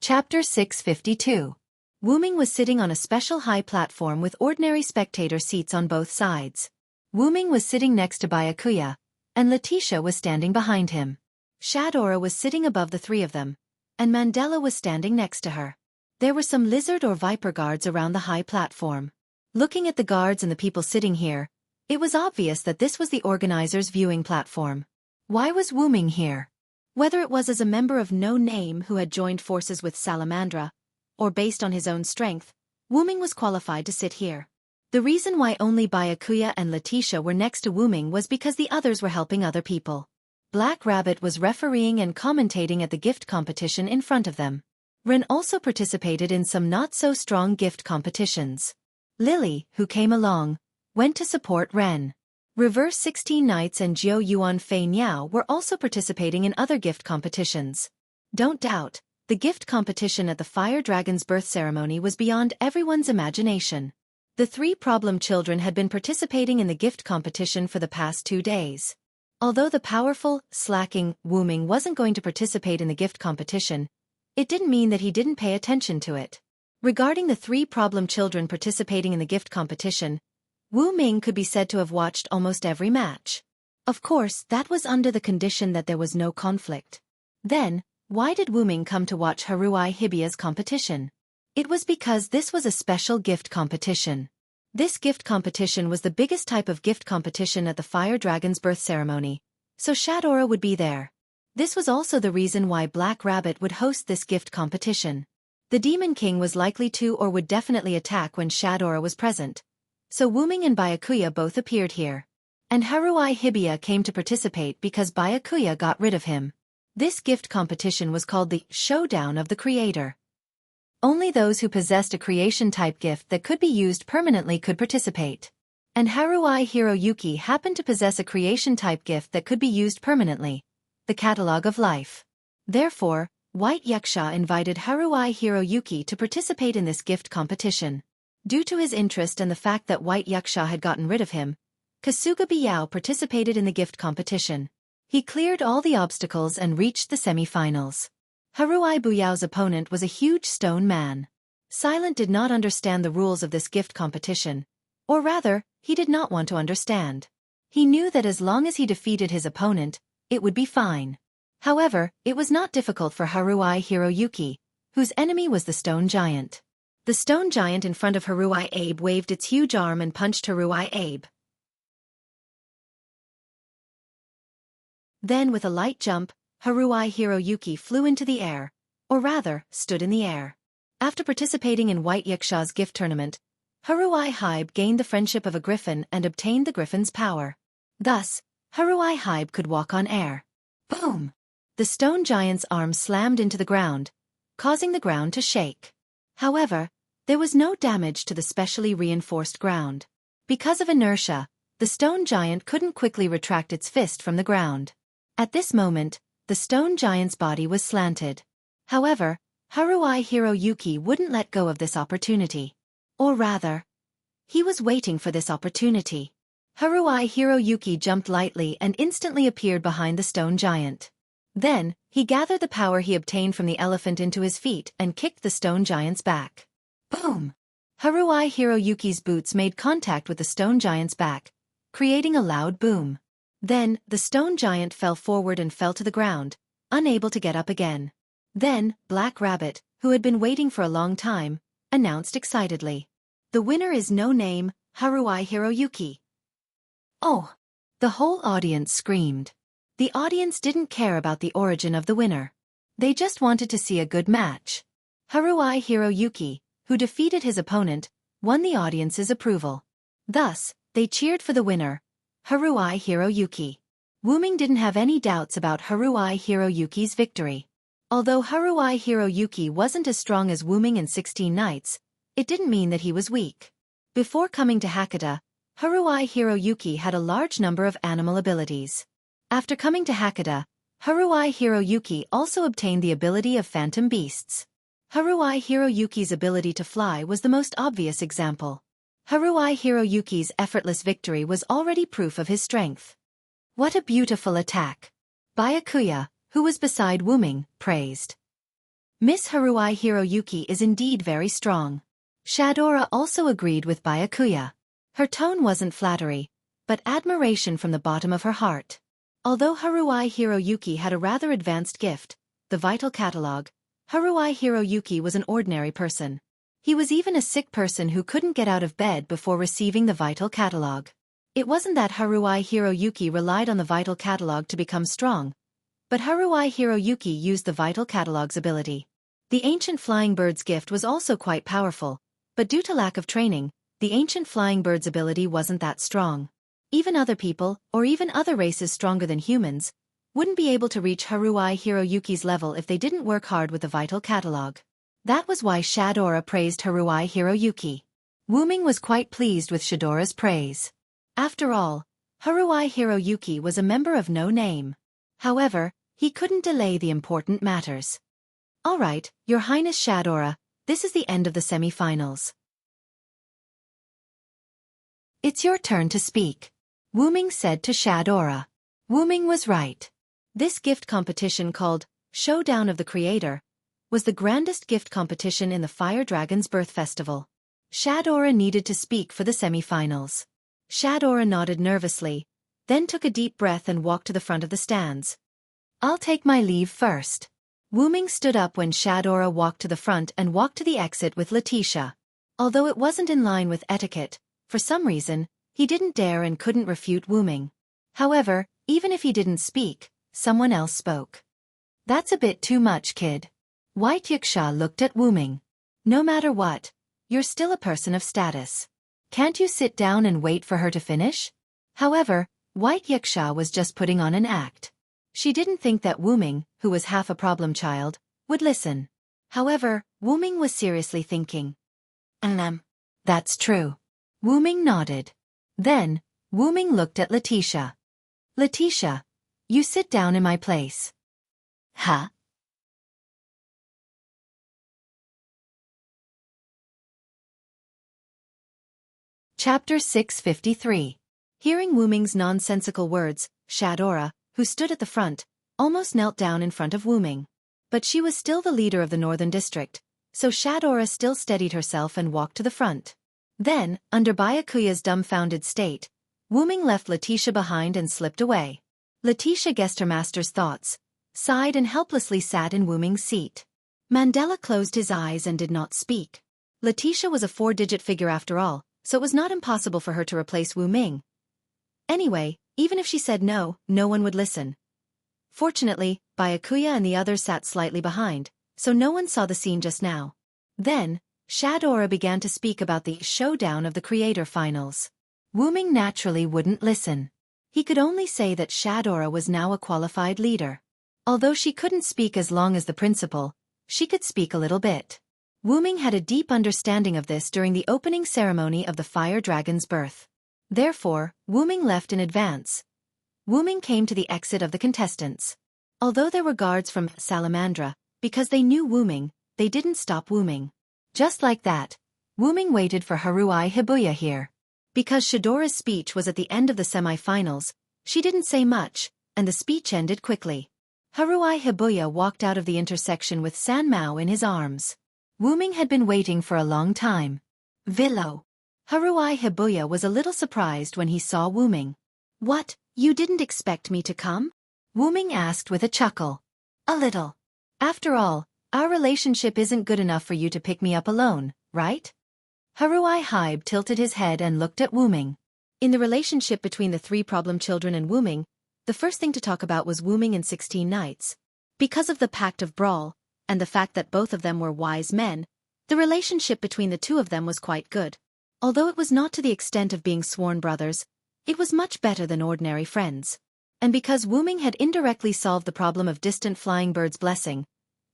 Chapter 652. Wu Ming was sitting on a special high platform with ordinary spectator seats on both sides. Wu Ming was sitting next to Byakuya, and Letitia was standing behind him. Shadora was sitting above the 3 of them, and Mandela was standing next to her. There were some lizard or viper guards around the high platform. Looking at the guards and the people sitting here, it was obvious that this was the organizers' viewing platform. Why was Wu Ming here? Whether it was as a member of No Name who had joined forces with Salamandra, or based on his own strength, Wu Ming was qualified to sit here. The reason why only Byakuya and Letitia were next to Wu Ming was because the others were helping other people. Black Rabbit was refereeing and commentating at the gift competition in front of them. Ren also participated in some not-so-strong gift competitions. Lily, who came along, went to support Ren. Reverse 16 Knights and Jiu Yuan Fei Niao were also participating in other gift competitions. Don't doubt, the gift competition at the Fire Dragon's birth ceremony was beyond everyone's imagination. The 3 problem children had been participating in the gift competition for the past 2 days. Although the powerful, slacking Wu Ming wasn't going to participate in the gift competition, it didn't mean that he didn't pay attention to it. Regarding the 3 problem children participating in the gift competition, Wu Ming could be said to have watched almost every match. Of course, that was under the condition that there was no conflict. Then, why did Wu Ming come to watch Haruai Hibiya's competition? It was because this was a special gift competition. This gift competition was the biggest type of gift competition at the Fire Dragon's birth ceremony, so Shadora would be there. This was also the reason why Black Rabbit would host this gift competition. The Demon King was likely to or would definitely attack when Shadora was present, so Wu Ming and Byakuya both appeared here. And Haruai Hibiya came to participate because Byakuya got rid of him. This gift competition was called the Showdown of the Creator. Only those who possessed a creation-type gift that could be used permanently could participate. And Haruai Hiroyuki happened to possess a creation-type gift that could be used permanently, the Catalog of Life. Therefore, White Yaksha invited Haruai Hiroyuki to participate in this gift competition. Due to his interest and the fact that White Yaksha had gotten rid of him, Kasuga Biyao participated in the gift competition. He cleared all the obstacles and reached the semi-finals. Haruai Buyao's opponent was a huge stone man. Silent did not understand the rules of this gift competition. Or rather, he did not want to understand. He knew that as long as he defeated his opponent, it would be fine. However, it was not difficult for Haruai Hiroyuki, whose enemy was the stone giant. The stone giant in front of Haruai Abe waved its huge arm and punched Haruai Abe. Then with a light jump, Haruai Hiroyuki flew into the air, or rather, stood in the air. After participating in White Yaksha's gift tournament, Haruai Hybe gained the friendship of a griffin and obtained the griffin's power. Thus, Haruai Hybe could walk on air. Boom! The stone giant's arm slammed into the ground, causing the ground to shake. However, there was no damage to the specially reinforced ground. Because of inertia, the stone giant couldn't quickly retract its fist from the ground. At this moment, the stone giant's body was slanted. However, Haruai Hiroyuki wouldn't let go of this opportunity. Or rather, he was waiting for this opportunity. Haruai Hiroyuki jumped lightly and instantly appeared behind the stone giant. Then, he gathered the power he obtained from the elephant into his feet and kicked the stone giant's back. Boom! Haruai Hiroyuki's boots made contact with the stone giant's back, creating a loud boom. Then, the stone giant fell forward and fell to the ground, unable to get up again. Then, Black Rabbit, who had been waiting for a long time, announced excitedly. The winner is no name, Haruai Hiroyuki. Oh! The whole audience screamed. The audience didn't care about the origin of the winner. They just wanted to see a good match. Haruai Hiroyuki, who defeated his opponent, won the audience's approval. Thus, they cheered for the winner, Haruai Hiroyuki. Wuming didn't have any doubts about Haruai Hiroyuki's victory. Although Haruai Hiroyuki wasn't as strong as Wuming in 16 Nights, it didn't mean that he was weak. Before coming to Hakata, Haruai Hiroyuki had a large number of animal abilities. After coming to Hakata, Haruai Hiroyuki also obtained the ability of Phantom Beasts. Haruai Hiroyuki's ability to fly was the most obvious example. Haruai Hiroyuki's effortless victory was already proof of his strength. What a beautiful attack! Byakuya, who was beside Wuming, praised. Miss Haruai Hiroyuki is indeed very strong. Shadora also agreed with Byakuya. Her tone wasn't flattery, but admiration from the bottom of her heart. Although Haruai Hiroyuki had a rather advanced gift, the Vital Catalog, Haruai Hiroyuki was an ordinary person. He was even a sick person who couldn't get out of bed before receiving the Vital Catalog. It wasn't that Haruai Hiroyuki relied on the Vital Catalog to become strong, but Haruai Hiroyuki used the Vital Catalog's ability. The Ancient Flying Bird's gift was also quite powerful, but due to lack of training, the Ancient Flying Bird's ability wasn't that strong. Even other people, or even other races stronger than humans, wouldn't be able to reach Haruai Hiroyuki's level if they didn't work hard with the Vital Catalog. That was why Shadora praised Haruai Hiroyuki. Wuming was quite pleased with Shadora's praise. After all, Haruai Hiroyuki was a member of no name. However, he couldn't delay the important matters. Alright, Your Highness Shadora, this is the end of the semi-finals. It's your turn to speak. Wuming said to Shadora. Wuming was right. This gift competition called Showdown of the Creator was the grandest gift competition in the Fire Dragon's Birth Festival. Shadora needed to speak for the semi-finals. Shadora nodded nervously, then took a deep breath and walked to the front of the stands. I'll take my leave first. Wuming stood up when Shadora walked to the front and walked to the exit with Letitia. Although it wasn't in line with etiquette, for some reason, he didn't dare and couldn't refute Wuming. However, even if he didn't speak, someone else spoke. That's a bit too much, kid. White Yaksha looked at Wuming. No matter what, you're still a person of status. Can't you sit down and wait for her to finish? However, White Yuxia was just putting on an act. She didn't think that Wu Ming, who was half a problem child, would listen. However, Wu Ming was seriously thinking. That's true. Wu Ming nodded. Then, Wu Ming looked at Letitia. Letitia, you sit down in my place. Huh? Chapter 653. Hearing Wu Ming's nonsensical words, Shadora, who stood at the front, almost knelt down in front of Wu Ming. But she was still the leader of the northern district, so Shadora still steadied herself and walked to the front. Then, under Byakuya's dumbfounded state, Wu Ming left Letitia behind and slipped away. Letitia guessed her master's thoughts, sighed and helplessly sat in Wu Ming's seat. Mandela closed his eyes and did not speak. Letitia was a 4-digit figure after all, so it was not impossible for her to replace Wu Ming. Anyway, even if she said no, no one would listen. Fortunately, Byakuya and the others sat slightly behind, so no one saw the scene just now. Then, Shadora began to speak about the showdown of the creator finals. Wu Ming naturally wouldn't listen. He could only say that Shadora was now a qualified leader. Although she couldn't speak as long as the principal, she could speak a little bit. Wu Ming had a deep understanding of this during the opening ceremony of the Fire Dragon's birth. Therefore, Wu Ming left in advance. Wu Ming came to the exit of the contestants. Although there were guards from Salamandra, because they knew Wu Ming, they didn't stop Wu Ming. Just like that, Wu Ming waited for Haruai Hibuya here. Because Shadora's speech was at the end of the semi-finals, she didn't say much, and the speech ended quickly. Haruai Hibuya walked out of the intersection with San Mao in his arms. Wu Ming had been waiting for a long time. Vilo. Haruai Hibuya was a little surprised when he saw Wu Ming. What, you didn't expect me to come? Wu Ming asked with a chuckle. A little. After all, our relationship isn't good enough for you to pick me up alone, right? Haruai Hibe tilted his head and looked at Wu Ming. In the relationship between the 3 problem children and Wu Ming, the first thing to talk about was Wu Ming and 16 Knights. Because of the Pact of Brawl, and the fact that both of them were wise men, the relationship between the two of them was quite good. Although it was not to the extent of being sworn brothers, it was much better than ordinary friends. And because Wu Ming had indirectly solved the problem of Distant Flying Bird's blessing,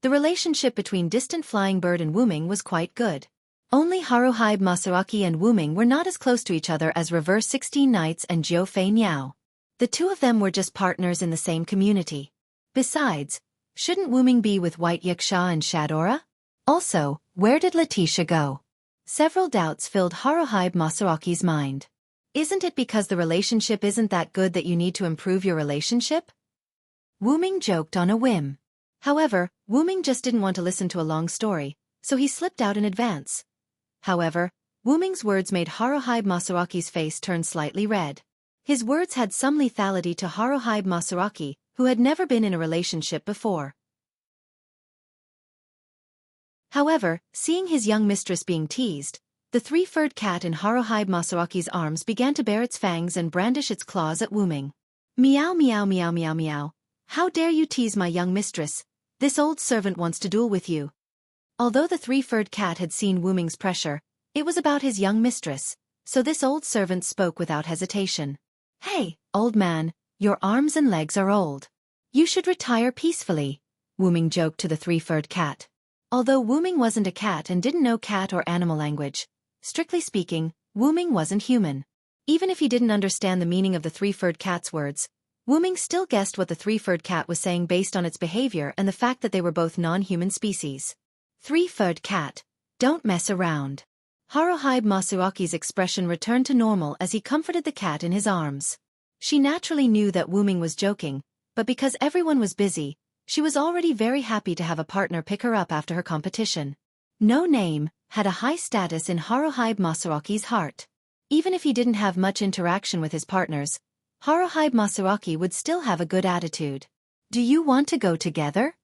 the relationship between Distant Flying Bird and Wu Ming was quite good. Only Haruhibe Masaaki and Wu Ming were not as close to each other as Reverse 16 Knights and Jiu Fei Niao. The two of them were just partners in the same community. Besides, shouldn't Wu Ming be with White Yuxia and Shadora? Also, where did Letitia go? Several doubts filled Haruhibe Masaaki's mind. Isn't it because the relationship isn't that good that you need to improve your relationship? Wu Ming joked on a whim. However, Wu Ming just didn't want to listen to a long story, so he slipped out in advance. However, Wu Ming's words made Haruhibe Masaaki's face turn slightly red. His words had some lethality to Haruhibe Masaaki, who had never been in a relationship before. However, seeing his young mistress being teased, the 3-furred cat in Haruhibe Masaaki's arms began to bare its fangs and brandish its claws at Wu Ming. Meow meow meow meow meow. How dare you tease my young mistress? This old servant wants to duel with you. Although the 3-furred cat had seen Wu Ming's pressure, it was about his young mistress, so this old servant spoke without hesitation. Hey, old man, your arms and legs are old. You should retire peacefully, Wu Ming joked to the 3-furred cat. Although Wu Ming wasn't a cat and didn't know cat or animal language, strictly speaking, Wu Ming wasn't human. Even if he didn't understand the meaning of the 3-furred cat's words, Wu Ming still guessed what the 3-furred cat was saying based on its behavior and the fact that they were both non-human species. 3-furred cat, don't mess around. Haruhibe Masaaki's expression returned to normal as he comforted the cat in his arms. She naturally knew that Wu Ming was joking, but because everyone was busy, she was already very happy to have a partner pick her up after her competition. No Name had a high status in Haruhibe Masaaki's heart. Even if he didn't have much interaction with his partners, Haruhibe Masaaki would still have a good attitude. Do you want to go together?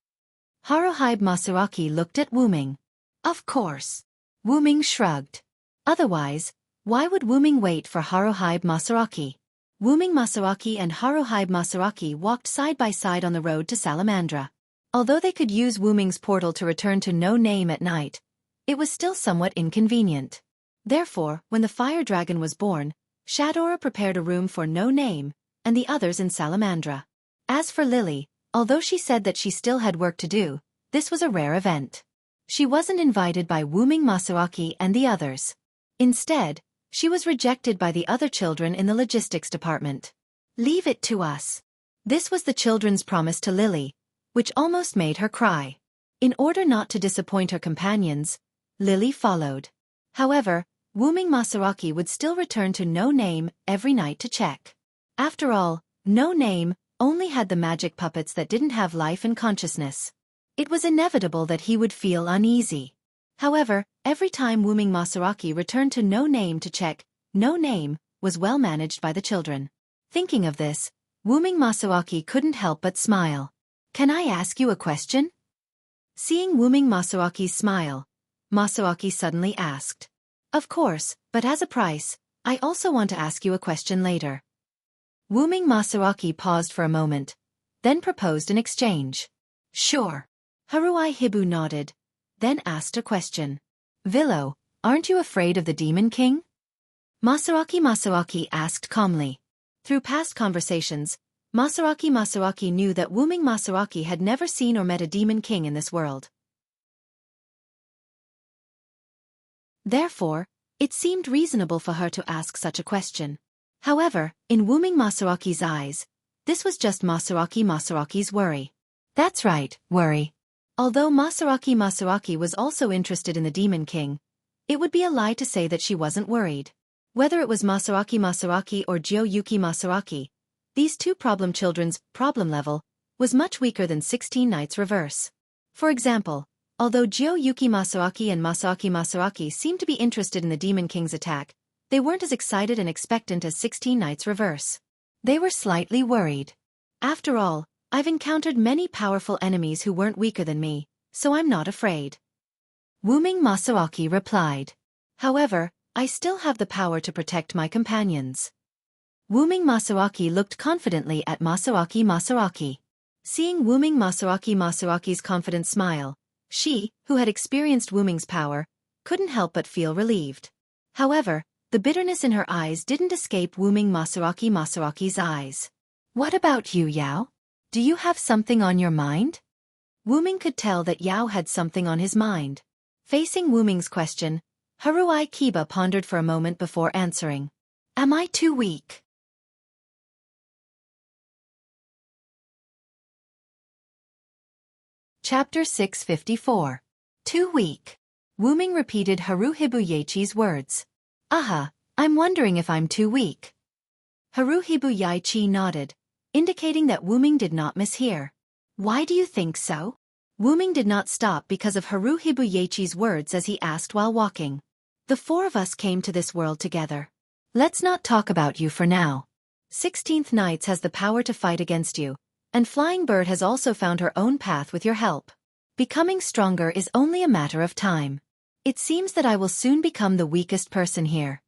Haruhibe Masaaki looked at Wu Ming. Of course. Wu Ming shrugged. Otherwise, why would Wu Ming wait for Haruhibe Masaaki? Wu Ming Masaaki and Haruhibe Masaaki walked side by side on the road to Salamandra. Although they could use Wu Ming's portal to return to No Name at night, it was still somewhat inconvenient. Therefore, when the fire dragon was born, Shadora prepared a room for No Name, and the others in Salamandra. As for Lily, although she said that she still had work to do, this was a rare event. She wasn't invited by Wuming Masaaki and the others. Instead, she was rejected by the other children in the logistics department. Leave it to us. This was the children's promise to Lily, which almost made her cry. In order not to disappoint her companions, Lily followed. However, Wuming Masaaki would still return to No Name every night to check. After all, No Name only had the magic puppets that didn't have life and consciousness. It was inevitable that he would feel uneasy. However, every time Wuming Masaaki returned to No Name to check, No Name was well managed by the children. Thinking of this, Wuming Masaaki couldn't help but smile. Can I ask you a question? Seeing Wuming Masaaki's smile, Masaaki suddenly asked. Of course, but as a price, I also want to ask you a question later. Wuming Masaaki paused for a moment, then proposed an exchange. Sure. Haruhi Hibu nodded, then asked a question. Villo, aren't you afraid of the Demon King? Masaaki asked calmly. Through past conversations, Masaaki knew that Wuming Masaaki had never seen or met a Demon King in this world. Therefore, it seemed reasonable for her to ask such a question. However, in Wuming Masaaki's eyes, this was just Masaaki's worry. That's right, worry. Although Masaaki was also interested in the Demon King, it would be a lie to say that she wasn't worried. Whether it was Masaaki or Jiyuki Masaaki, these two problem children's problem level was much weaker than 16 Knights Reverse. For example, although Jiyuki Masaaki and Masaaki seemed to be interested in the Demon King's attack, they weren't as excited and expectant as 16 Knights Reverse. They were slightly worried. After all, I've encountered many powerful enemies who weren't weaker than me, so I'm not afraid. Wuming Masaaki replied. However, I still have the power to protect my companions. Wuming Masaaki looked confidently at Masaaki. Seeing Wuming Masaaki's confident smile, she, who had experienced Wuming's power, couldn't help but feel relieved. However, the bitterness in her eyes didn't escape Wuming Masaaki's eyes. What about you, Yao? Do you have something on your mind? Wuming could tell that Yao had something on his mind. Facing Wuming's question, Haruhi Kiba pondered for a moment before answering. Am I too weak? Chapter 654. Too weak. Wuming repeated Haruhibu Yachi's words. Aha, I'm wondering if I'm too weak. Haruhibu Yachi nodded, indicating that Wuming did not mishear. Why do you think so? Wuming did not stop because of Haruhibu Yachi's words as he asked while walking. The four of us came to this world together. Let's not talk about you for now. 16th Knights has the power to fight against you, and Flying Bird has also found her own path with your help. Becoming stronger is only a matter of time. It seems that I will soon become the weakest person here.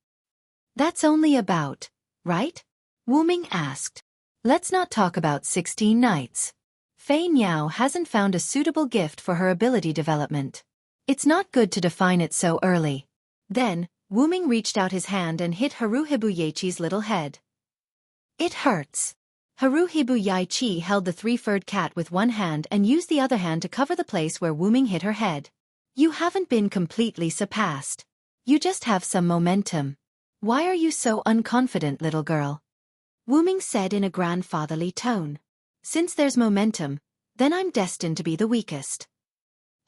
That's only about, right? Wuming asked. Let's not talk about 16 Knights. Fei Niao hasn't found a suitable gift for her ability development. It's not good to define it so early. Then, Wuming reached out his hand and hit Haruhibu Yachi's little head. It hurts. Haruhibu Yachi held the three-furred cat with one hand and used the other hand to cover the place where Wuming hit her head. You haven't been completely surpassed. You just have some momentum. Why are you so unconfident, little girl? Wuming said in a grandfatherly tone. Since there's momentum, then I'm destined to be the weakest.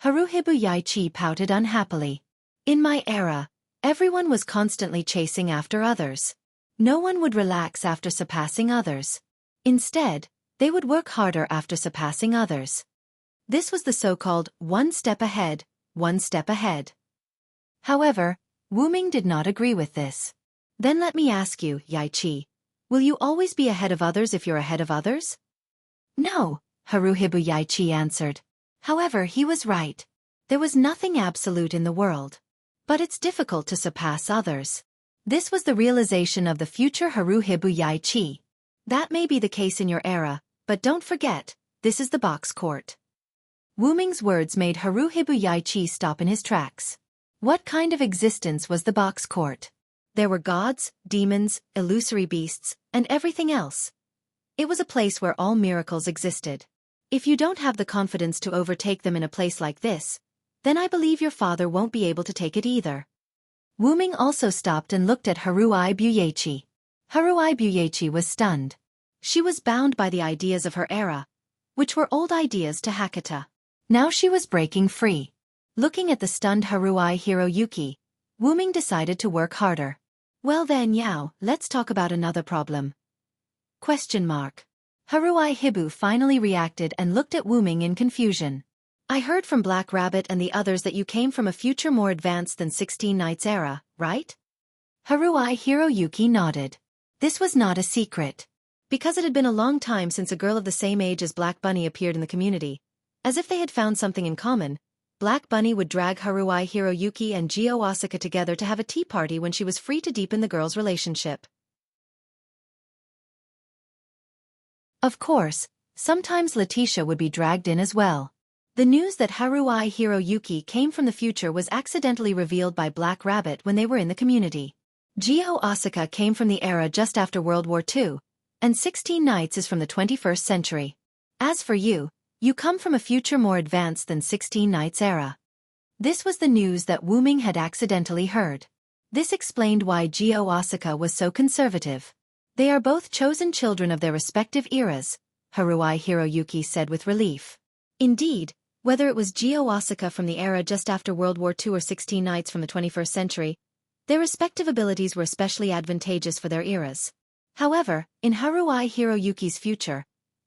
Haruhibu Yachi pouted unhappily. In my era, everyone was constantly chasing after others. No one would relax after surpassing others. Instead, they would work harder after surpassing others. This was the so-called one step ahead. However, Wuming did not agree with this. Then let me ask you, Yachi, will you always be ahead of others if you're ahead of others? No, Haruhibu Yachi answered. However, he was right. There was nothing absolute in the world. But it's difficult to surpass others. This was the realization of the future Haruhibu Yachi. That may be the case in your era, but don't forget, this is the box court. Wuming's words made Haruhibu Yachi stop in his tracks. What kind of existence was the box court? There were gods, demons, illusory beasts, and everything else. It was a place where all miracles existed. If you don't have the confidence to overtake them in a place like this, then I believe your father won't be able to take it either. Wu Ming also stopped and looked at Haruai Buyechi. Haruai Buyechi was stunned. She was bound by the ideas of her era, which were old ideas to Hakata. Now she was breaking free. Looking at the stunned Haruai Hiroyuki, Wu Ming decided to work harder. Well then Yao, let's talk about another problem. ? Haruai Hibu finally reacted and looked at Wu Ming in confusion. I heard from Black Rabbit and the others that you came from a future more advanced than 16 Knights era, right? Haruai Hiroyuki nodded. This was not a secret. Because it had been a long time since a girl of the same age as Black Bunny appeared in the community. As if they had found something in common, Black Bunny would drag Haruai Hiroyuki and Gio Asuka together to have a tea party when she was free to deepen the girls' relationship. Of course, sometimes Letitia would be dragged in as well. The news that Haruai Hiroyuki came from the future was accidentally revealed by Black Rabbit when they were in the community. Gio Asuka came from the era just after World War II, and 16 Knights is from the 21st century. As for you, you come from a future more advanced than 16 Knights era. This was the news that Wu Ming had accidentally heard. This explained why Gio Asuka was so conservative. They are both chosen children of their respective eras, Haruai Hiroyuki said with relief. Indeed, whether it was Gio Asuka from the era just after World War II or 16 Knights from the 21st century, their respective abilities were especially advantageous for their eras. However, in Haruai Hiroyuki's future,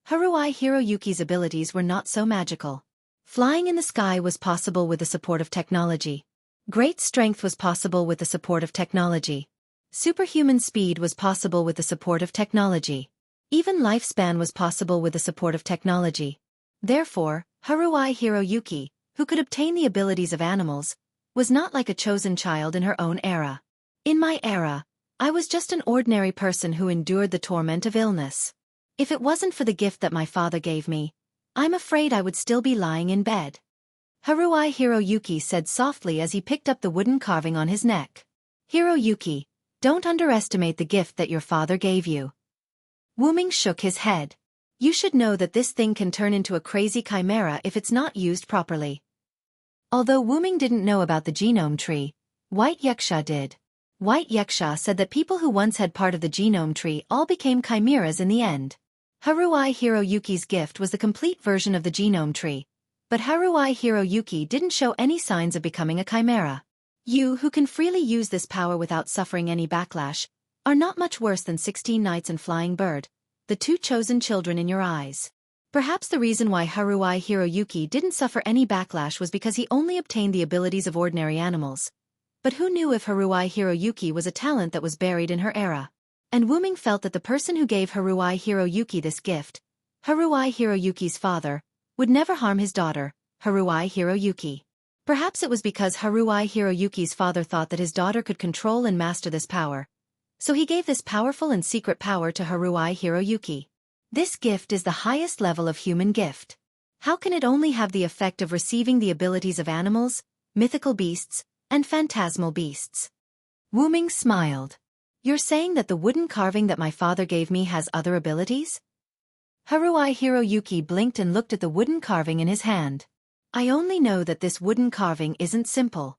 Haruai Hiroyuki's abilities were not so magical. Flying in the sky was possible with the support of technology. Great strength was possible with the support of technology. Superhuman speed was possible with the support of technology. Even lifespan was possible with the support of technology. Therefore, Haruai Hiroyuki, who could obtain the abilities of animals, was not like a chosen child in her own era. In my era, I was just an ordinary person who endured the torment of illness. If it wasn't for the gift that my father gave me, I'm afraid I would still be lying in bed. Haruai Hiroyuki said softly as he picked up the wooden carving on his neck. Hiroyuki, don't underestimate the gift that your father gave you. Wu Ming shook his head. You should know that this thing can turn into a crazy chimera if it's not used properly. Although Wu Ming didn't know about the genome tree, White Yuxia did. White Yuxia said that people who once had part of the genome tree all became chimeras in the end. Haruai Hiroyuki's gift was the complete version of the genome tree, but Haruai Hiroyuki didn't show any signs of becoming a chimera. You, who can freely use this power without suffering any backlash, are not much worse than 16 Knights and Flying Bird, the two chosen children in your eyes. Perhaps the reason why Haruai Hiroyuki didn't suffer any backlash was because he only obtained the abilities of ordinary animals. But who knew if Haruai Hiroyuki was a talent that was buried in her era? And Wu Ming felt that the person who gave Haruai Hiroyuki this gift, Haruai Hiroyuki's father, would never harm his daughter, Haruai Hiroyuki. Perhaps it was because Haruai Hiroyuki's father thought that his daughter could control and master this power. So he gave this powerful and secret power to Haruai Hiroyuki. This gift is the highest level of human gift. How can it only have the effect of receiving the abilities of animals, mythical beasts, and phantasmal beasts? Wu Ming smiled. You're saying that the wooden carving that my father gave me has other abilities? Haruai Hiroyuki blinked and looked at the wooden carving in his hand. I only know that this wooden carving isn't simple.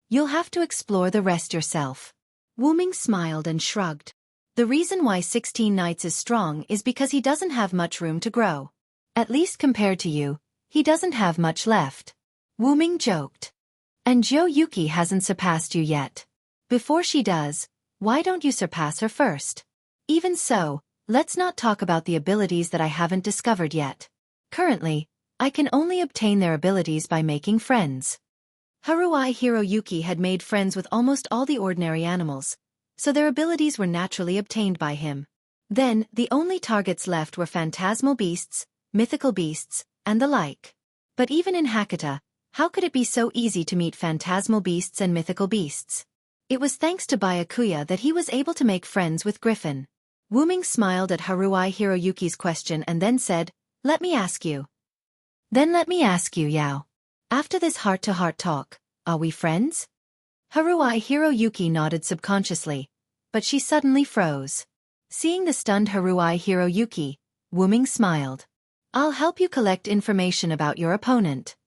You'll have to explore the rest yourself. Wu Ming smiled and shrugged. The reason why 16 Knights is strong is because he doesn't have much room to grow. At least compared to you, he doesn't have much left. Wu Ming joked. And Zhou Yuki hasn't surpassed you yet. Before she does, why don't you surpass her first? Even so, let's not talk about the abilities that I haven't discovered yet. Currently, I can only obtain their abilities by making friends. Haruai Hiroyuki had made friends with almost all the ordinary animals, so their abilities were naturally obtained by him. Then, the only targets left were phantasmal beasts, mythical beasts, and the like. But even in Hakata, how could it be so easy to meet phantasmal beasts and mythical beasts? It was thanks to Byakuya that he was able to make friends with Griffin. Wu Ming smiled at Haruai Hiroyuki's question and then said, Let me ask you. Then let me ask you, Yao. After this heart-to-heart talk, are we friends? Haruai Hiroyuki nodded subconsciously, but she suddenly froze. Seeing the stunned Haruai Hiroyuki, Wu Ming smiled. "I'll help you collect information about your opponent."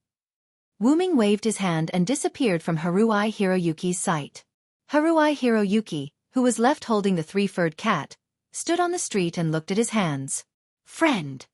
Wu Ming waved his hand and disappeared from Haruai Hiroyuki's sight. Haruai Hiroyuki, who was left holding the three-furred cat, stood on the street and looked at his hands. "Friend."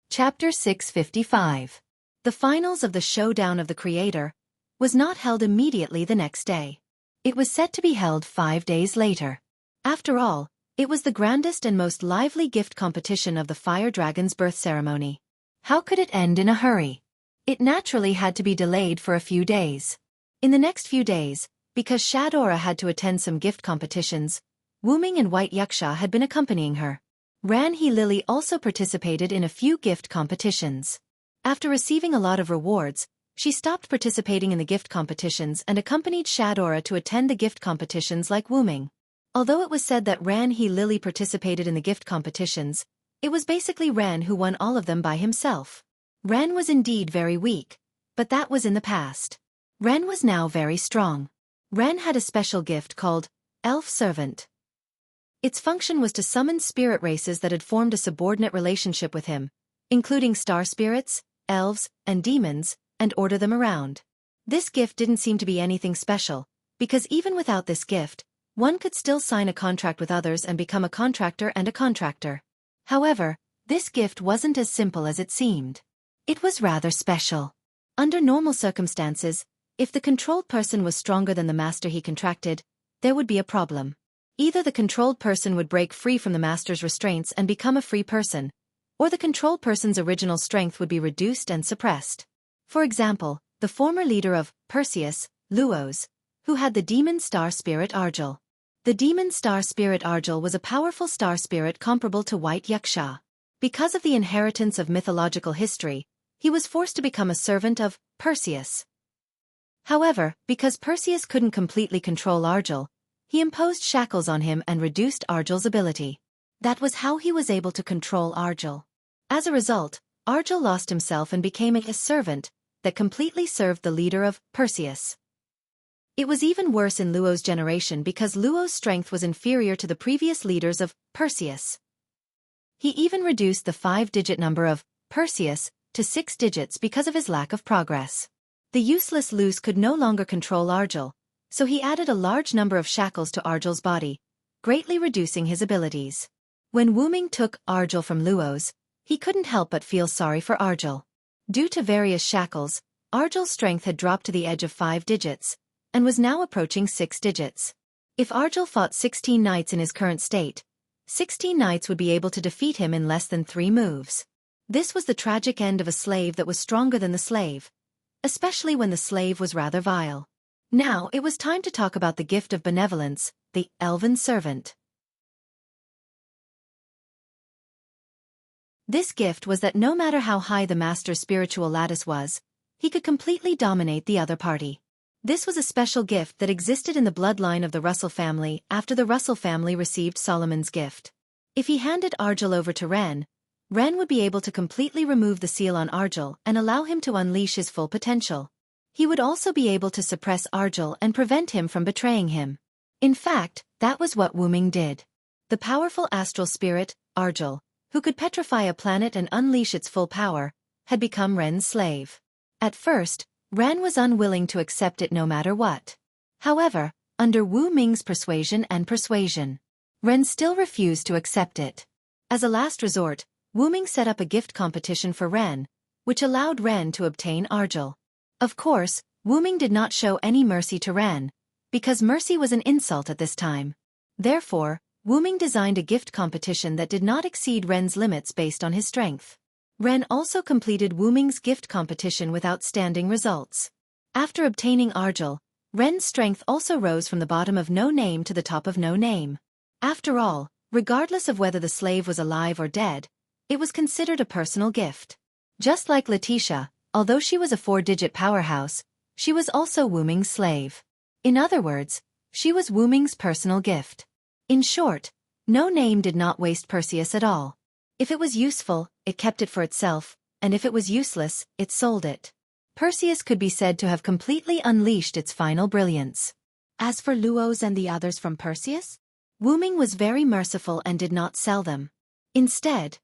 Chapter 655. The finals of the Showdown of the Creator was not held immediately the next day. It was set to be held 5 days later. After all, it was the grandest and most lively gift competition of the Fire Dragon's birth ceremony. How could it end in a hurry? It naturally had to be delayed for a few days. In the next few days, because Shadora had to attend some gift competitions, Wu Ming and White Yuxia had been accompanying her. Ran He Lily also participated in a few gift competitions. After receiving a lot of rewards, she stopped participating in the gift competitions and accompanied Shadora to attend the gift competitions like Wu Ming. Although it was said that Ran He Lily participated in the gift competitions, it was basically Ran who won all of them by himself. Ran was indeed very weak, but that was in the past. Ran was now very strong. Ran had a special gift called Elf Servant. Its function was to summon spirit races that had formed a subordinate relationship with him, including star spirits, elves, and demons, and order them around. This gift didn't seem to be anything special, because even without this gift, one could still sign a contract with others and become a contractor and a contractor. However, this gift wasn't as simple as it seemed. It was rather special. Under normal circumstances, if the controlled person was stronger than the master he contracted, there would be a problem. Either the controlled person would break free from the master's restraints and become a free person, or the controlled person's original strength would be reduced and suppressed. For example, the former leader of Perseus, Luos, who had the demon star spirit Argel. The demon star spirit Argel was a powerful star spirit comparable to White Yuxia. Because of the inheritance of mythological history, he was forced to become a servant of Perseus. However, because Perseus couldn't completely control Argel, he imposed shackles on him and reduced Argel's ability. That was how he was able to control Argel. As a result, Argel lost himself and became a servant that completely served the leader of Perseus. It was even worse in Luo's generation because Luo's strength was inferior to the previous leaders of Perseus. He even reduced the 5-digit number of Perseus to 6 digits because of his lack of progress. The useless Luz could no longer control Argel, so he added a large number of shackles to Argel's body, greatly reducing his abilities. When Wu Ming took Argel from Luo's, he couldn't help but feel sorry for Argel. Due to various shackles, Argel's strength had dropped to the edge of 5 digits, and was now approaching 6 digits. If Argel fought 16 knights in his current state, 16 knights would be able to defeat him in less than 3 moves. This was the tragic end of a slave that was stronger than the slave, especially when the slave was rather vile. Now it was time to talk about the gift of benevolence, the Elven Servant. This gift was that no matter how high the master's spiritual lattice was, he could completely dominate the other party. This was a special gift that existed in the bloodline of the Russell family after the Russell family received Solomon's gift. If he handed Argel over to Ren would be able to completely remove the seal on Argel and allow him to unleash his full potential. He would also be able to suppress Argel and prevent him from betraying him. In fact, that was what Wu Ming did. The powerful astral spirit, Argel, who could petrify a planet and unleash its full power, had become Ren's slave. At first, Ren was unwilling to accept it no matter what. However, under Wu Ming's persuasion, Ren still refused to accept it. As a last resort, Wu Ming set up a gift competition for Ren, which allowed Ren to obtain Argel. Of course, Wu Ming did not show any mercy to Ren, because mercy was an insult at this time. Therefore, Wu Ming designed a gift competition that did not exceed Ren's limits based on his strength. Ren also completed Wu Ming's gift competition with outstanding results. After obtaining Argel, Ren's strength also rose from the bottom of no name to the top of no name. After all, regardless of whether the slave was alive or dead, it was considered a personal gift. Just like Letitia, although she was a 4-digit powerhouse, she was also Wu Ming's slave. In other words, she was Wu Ming's personal gift. In short, no name did not waste Perseus at all. If it was useful, it kept it for itself, and if it was useless, it sold it. Perseus could be said to have completely unleashed its final brilliance. As for Luos and the others from Perseus, Wu Ming was very merciful and did not sell them. Instead,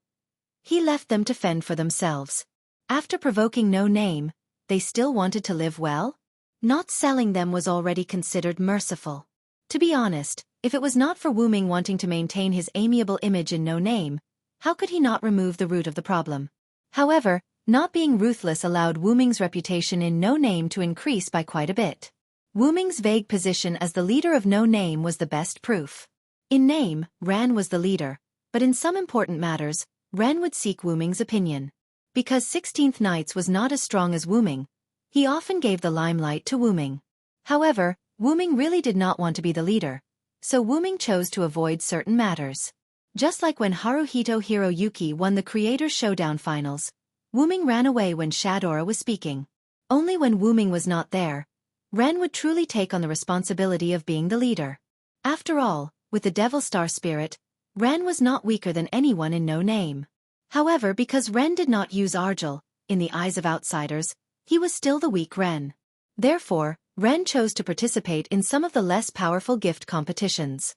he left them to fend for themselves. After provoking no name, they still wanted to live well? Not selling them was already considered merciful. To be honest, if it was not for Wu Ming wanting to maintain his amiable image in no name, how could he not remove the root of the problem? However, not being ruthless allowed Wu Ming's reputation in no name to increase by quite a bit. Wu Ming's vague position as the leader of no name was the best proof. In name, Ran was the leader, but in some important matters, Ran would seek Wu Ming's opinion. Because 16th Knights was not as strong as Wu Ming, he often gave the limelight to Wu Ming. However, Wu Ming really did not want to be the leader, so Wu Ming chose to avoid certain matters. Just like when Haruhito Hiroyuki won the Creators Showdown finals, Wu Ming ran away when Shadora was speaking. Only when Wu Ming was not there, Ren would truly take on the responsibility of being the leader. After all, with the Devil Star spirit, Ren was not weaker than anyone in no name. However, because Ren did not use Argel, in the eyes of outsiders, he was still the weak Ren. Therefore, Ren chose to participate in some of the less powerful gift competitions.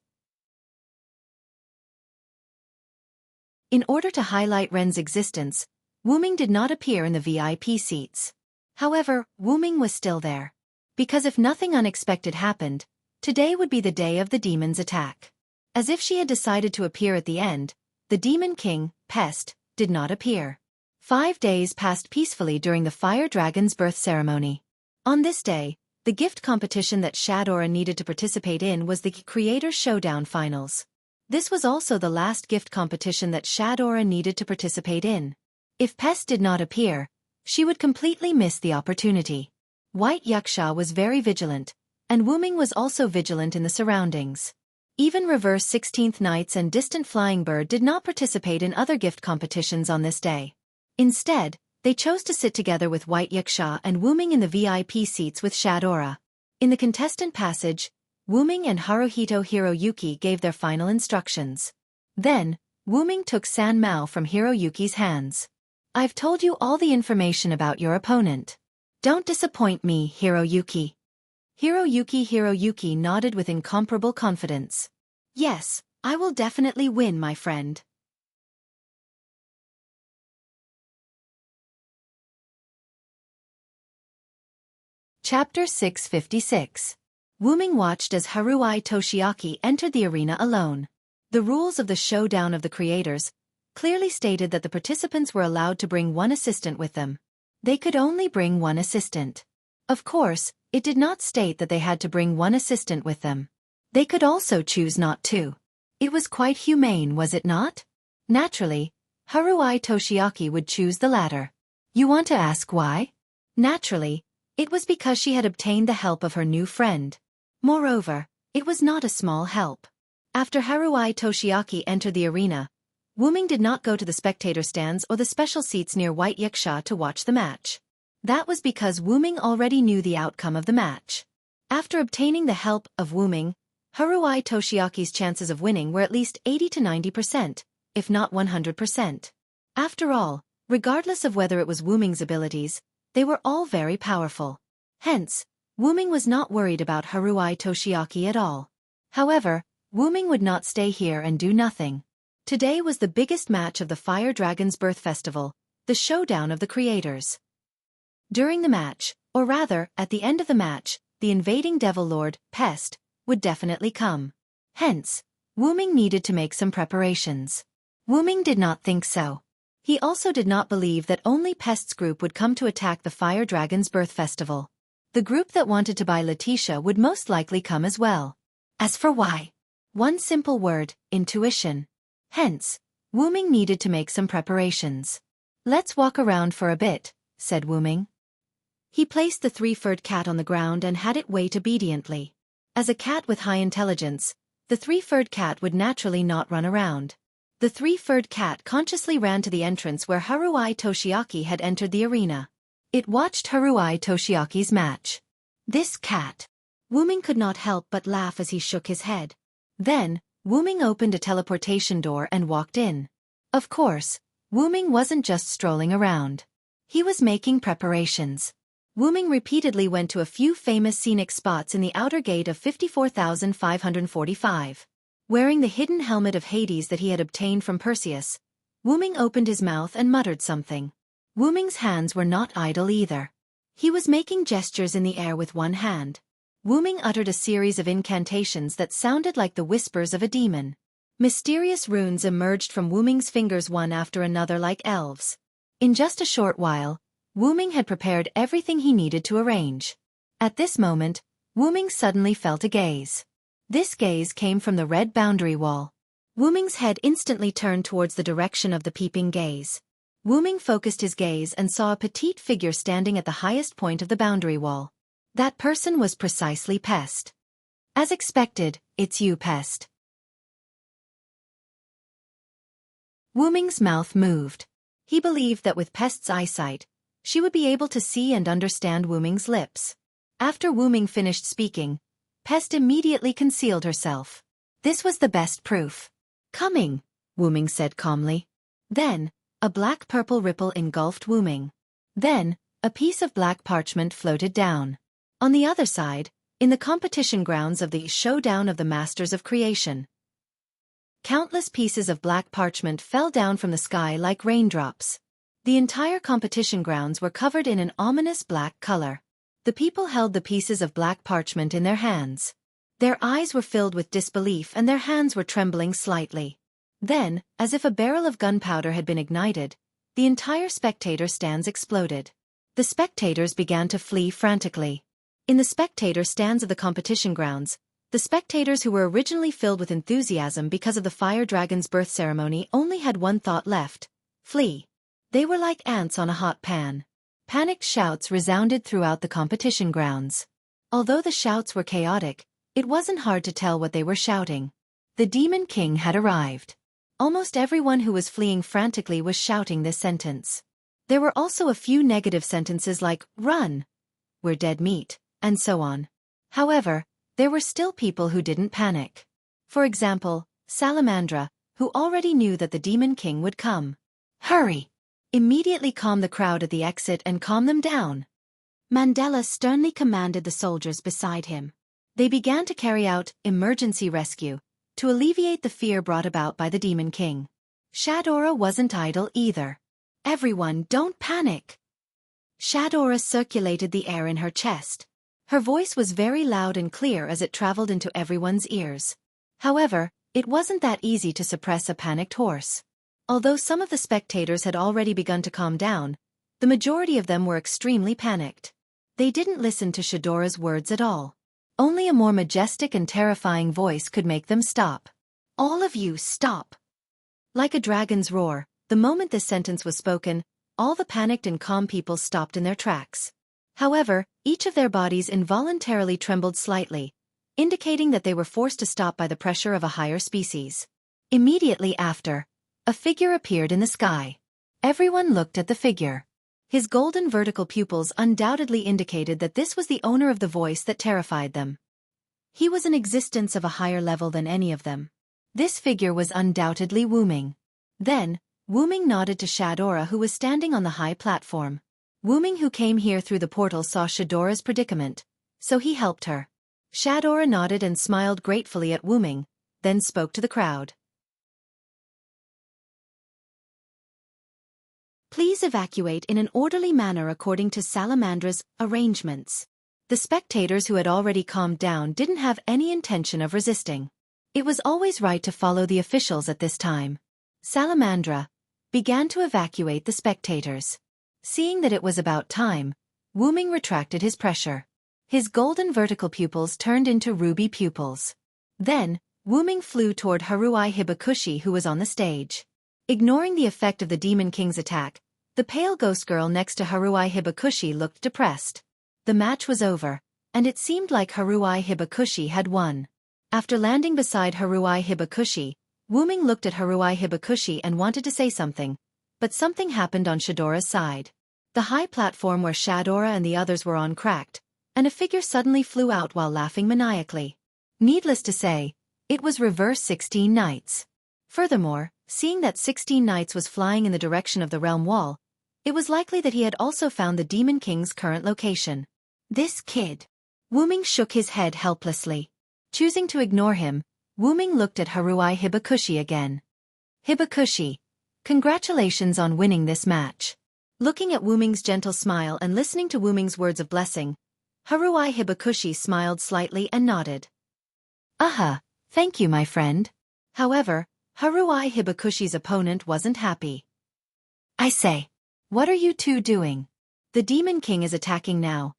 In order to highlight Ren's existence, Wu Ming did not appear in the VIP seats. However, Wu Ming was still there. Because if nothing unexpected happened, today would be the day of the demon's attack. As if she had decided to appear at the end, the Demon King, Pest, did not appear. 5 days passed peacefully during the Fire Dragon's birth ceremony. On this day, the gift competition that Shadora needed to participate in was the Creators Showdown finals. This was also the last gift competition that Shadora needed to participate in. If Pest did not appear, she would completely miss the opportunity. White Yuxia was very vigilant, and Wu Ming was also vigilant in the surroundings. Even Reverse 16th Knights and Distant Flying Bird did not participate in other gift competitions on this day. Instead, they chose to sit together with White Yuxia and Wu Ming in the VIP seats with Shadora. In the contestant passage, Wu Ming and Haruhito Hiroyuki gave their final instructions. Then, Wu Ming took San Mao from Hiroyuki's hands. I've told you all the information about your opponent. Don't disappoint me, Hiroyuki. Hiroyuki nodded with incomparable confidence. Yes, I will definitely win, my friend. Chapter 656. Wu Ming watched as Haruhi Toshiaki entered the arena alone. The rules of the Showdown of the Creators clearly stated that the participants were allowed to bring one assistant with them. They could only bring one assistant. Of course, it did not state that they had to bring one assistant with them. They could also choose not to. It was quite humane, was it not? Naturally, Haruhi Toshiaki would choose the latter. You want to ask why? Naturally, it was because she had obtained the help of her new friend. Moreover, it was not a small help. After Haruhi Toshiaki entered the arena, Wu Ming did not go to the spectator stands or the special seats near White Yuxia to watch the match. That was because Wu Ming already knew the outcome of the match. After obtaining the help of Wu Ming, Haruhi Toshiaki's chances of winning were at least 80 to 90%, if not 100%. After all, regardless of whether it was Wu Ming's abilities, they were all very powerful. Hence, Wu Ming was not worried about Haruhi Toshiaki at all. However, Wu Ming would not stay here and do nothing. Today was the biggest match of the Fire Dragon's Birth Festival, the Showdown of the Creators. During the match, or rather, at the end of the match, the invading Devil Lord, Pest, would definitely come. Hence, Wu Ming needed to make some preparations. Wu Ming did not think so. He also did not believe that only Pest's group would come to attack the Fire Dragon's Birth Festival. The group that wanted to buy Letitia would most likely come as well. As for why? One simple word, intuition. Hence, Wu Ming needed to make some preparations. Let's walk around for a bit, said Wu Ming. He placed the three-furred cat on the ground and had it wait obediently. As a cat with high intelligence, the three-furred cat would naturally not run around. The three-furred cat consciously ran to the entrance where Haruhi Toshiaki had entered the arena. It watched Haruhi Toshiaki's match. This cat. Wu Ming could not help but laugh as he shook his head. Then, Wu Ming opened a teleportation door and walked in. Of course, Wu Ming wasn't just strolling around. He was making preparations. Wu Ming repeatedly went to a few famous scenic spots in the outer gate of 54,545. Wearing the hidden helmet of Hades that he had obtained from Perseus, Wu Ming opened his mouth and muttered something. Wu Ming's hands were not idle either. He was making gestures in the air with one hand. Wu Ming uttered a series of incantations that sounded like the whispers of a demon. Mysterious runes emerged from Wu Ming's fingers one after another like elves. In just a short while, Wu Ming had prepared everything he needed to arrange. At this moment, Wu Ming suddenly felt a gaze. This gaze came from the red boundary wall. Wu Ming's head instantly turned towards the direction of the peeping gaze. Wu Ming focused his gaze and saw a petite figure standing at the highest point of the boundary wall. That person was precisely Pest. As expected, it's you, Pest. Wu Ming's mouth moved. He believed that with Pest's eyesight, she would be able to see and understand Wu Ming's lips. After Wu Ming finished speaking, Pest immediately concealed herself. This was the best proof. Coming, Wu Ming said calmly. Then, a black-purple ripple engulfed Wu Ming. Then, a piece of black parchment floated down. On the other side, in the competition grounds of the Showdown of the Masters of Creation, countless pieces of black parchment fell down from the sky like raindrops. The entire competition grounds were covered in an ominous black color. The people held the pieces of black parchment in their hands. Their eyes were filled with disbelief and their hands were trembling slightly. Then, as if a barrel of gunpowder had been ignited, the entire spectator stands exploded. The spectators began to flee frantically. In the spectator stands of the competition grounds, the spectators who were originally filled with enthusiasm because of the fire dragon's birth ceremony only had one thought left: flee. They were like ants on a hot pan. Panicked shouts resounded throughout the competition grounds. Although the shouts were chaotic, it wasn't hard to tell what they were shouting. The Demon King had arrived. Almost everyone who was fleeing frantically was shouting this sentence. There were also a few negative sentences like, "Run! We're dead meat," and so on. However, there were still people who didn't panic. For example, Salamandra, who already knew that the Demon King would come. "Hurry! Immediately calm the crowd at the exit and calm them down." Mandela sternly commanded the soldiers beside him. They began to carry out emergency rescue to alleviate the fear brought about by the Demon King. Shadora wasn't idle either. "Everyone, don't panic." Shadora circulated the air in her chest. Her voice was very loud and clear as it traveled into everyone's ears. However, it wasn't that easy to suppress a panicked horse. Although some of the spectators had already begun to calm down, the majority of them were extremely panicked. They didn't listen to Shadora's words at all. Only a more majestic and terrifying voice could make them stop. "All of you, stop!" Like a dragon's roar, the moment this sentence was spoken, all the panicked and calm people stopped in their tracks. However, each of their bodies involuntarily trembled slightly, indicating that they were forced to stop by the pressure of a higher species. Immediately after, a figure appeared in the sky. Everyone looked at the figure. His golden vertical pupils undoubtedly indicated that this was the owner of the voice that terrified them. He was an existence of a higher level than any of them. This figure was undoubtedly Wu Ming. Then, Wu Ming nodded to Shadora, who was standing on the high platform. Wu Ming, who came here through the portal, saw Shadora's predicament, so he helped her. Shadora nodded and smiled gratefully at Wu Ming, then spoke to the crowd. "Please evacuate in an orderly manner according to Salamandra's arrangements." The spectators who had already calmed down didn't have any intention of resisting. It was always right to follow the officials at this time. Salamandra began to evacuate the spectators. Seeing that it was about time, Wu Ming retracted his pressure. His golden vertical pupils turned into ruby pupils. Then, Wu Ming flew toward Haruai Hibakushi, who was on the stage. Ignoring the effect of the Demon King's attack, the pale ghost girl next to Haruai Hibakushi looked depressed. The match was over, and it seemed like Haruai Hibakushi had won. After landing beside Haruai Hibakushi, Wu Ming looked at Haruai Hibakushi and wanted to say something, but something happened on Shadora's side. The high platform where Shadora and the others were on cracked, and a figure suddenly flew out while laughing maniacally. Needless to say, it was Reverse 16 Knights. Furthermore, seeing that 16 Knights was flying in the direction of the realm wall, It was likely that he had also found the Demon King's current location. This kid. Wu Ming shook his head helplessly. Choosing to ignore him, Wu Ming looked at Haruai Hibakushi again. Hibakushi, congratulations on winning this match. Looking at Wu Ming's gentle smile and listening to Wu Ming's words of blessing, Haruai Hibakushi smiled slightly and nodded. Thank you, my friend. However, Haruai Hibakushi's opponent wasn't happy. I say, what are you two doing? The Demon King is attacking now.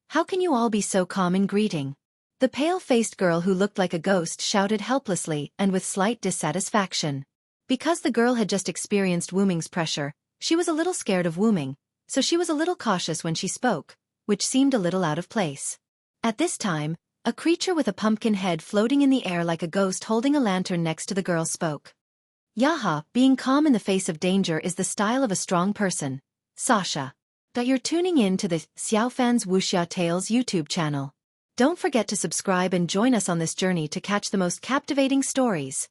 How can you all be so calm in greeting? The pale-faced girl who looked like a ghost shouted helplessly and with slight dissatisfaction. Because the girl had just experienced Wu Ming's pressure, she was a little scared of Wu Ming, so she was a little cautious when she spoke, which seemed a little out of place. At this time, a creature with a pumpkin head floating in the air like a ghost holding a lantern next to the girl spoke. Yaha, being calm in the face of danger is the style of a strong person. Sasha. You're tuning in to the Xiaofan's Wuxia Tales YouTube channel. Don't forget to subscribe and join us on this journey to catch the most captivating stories.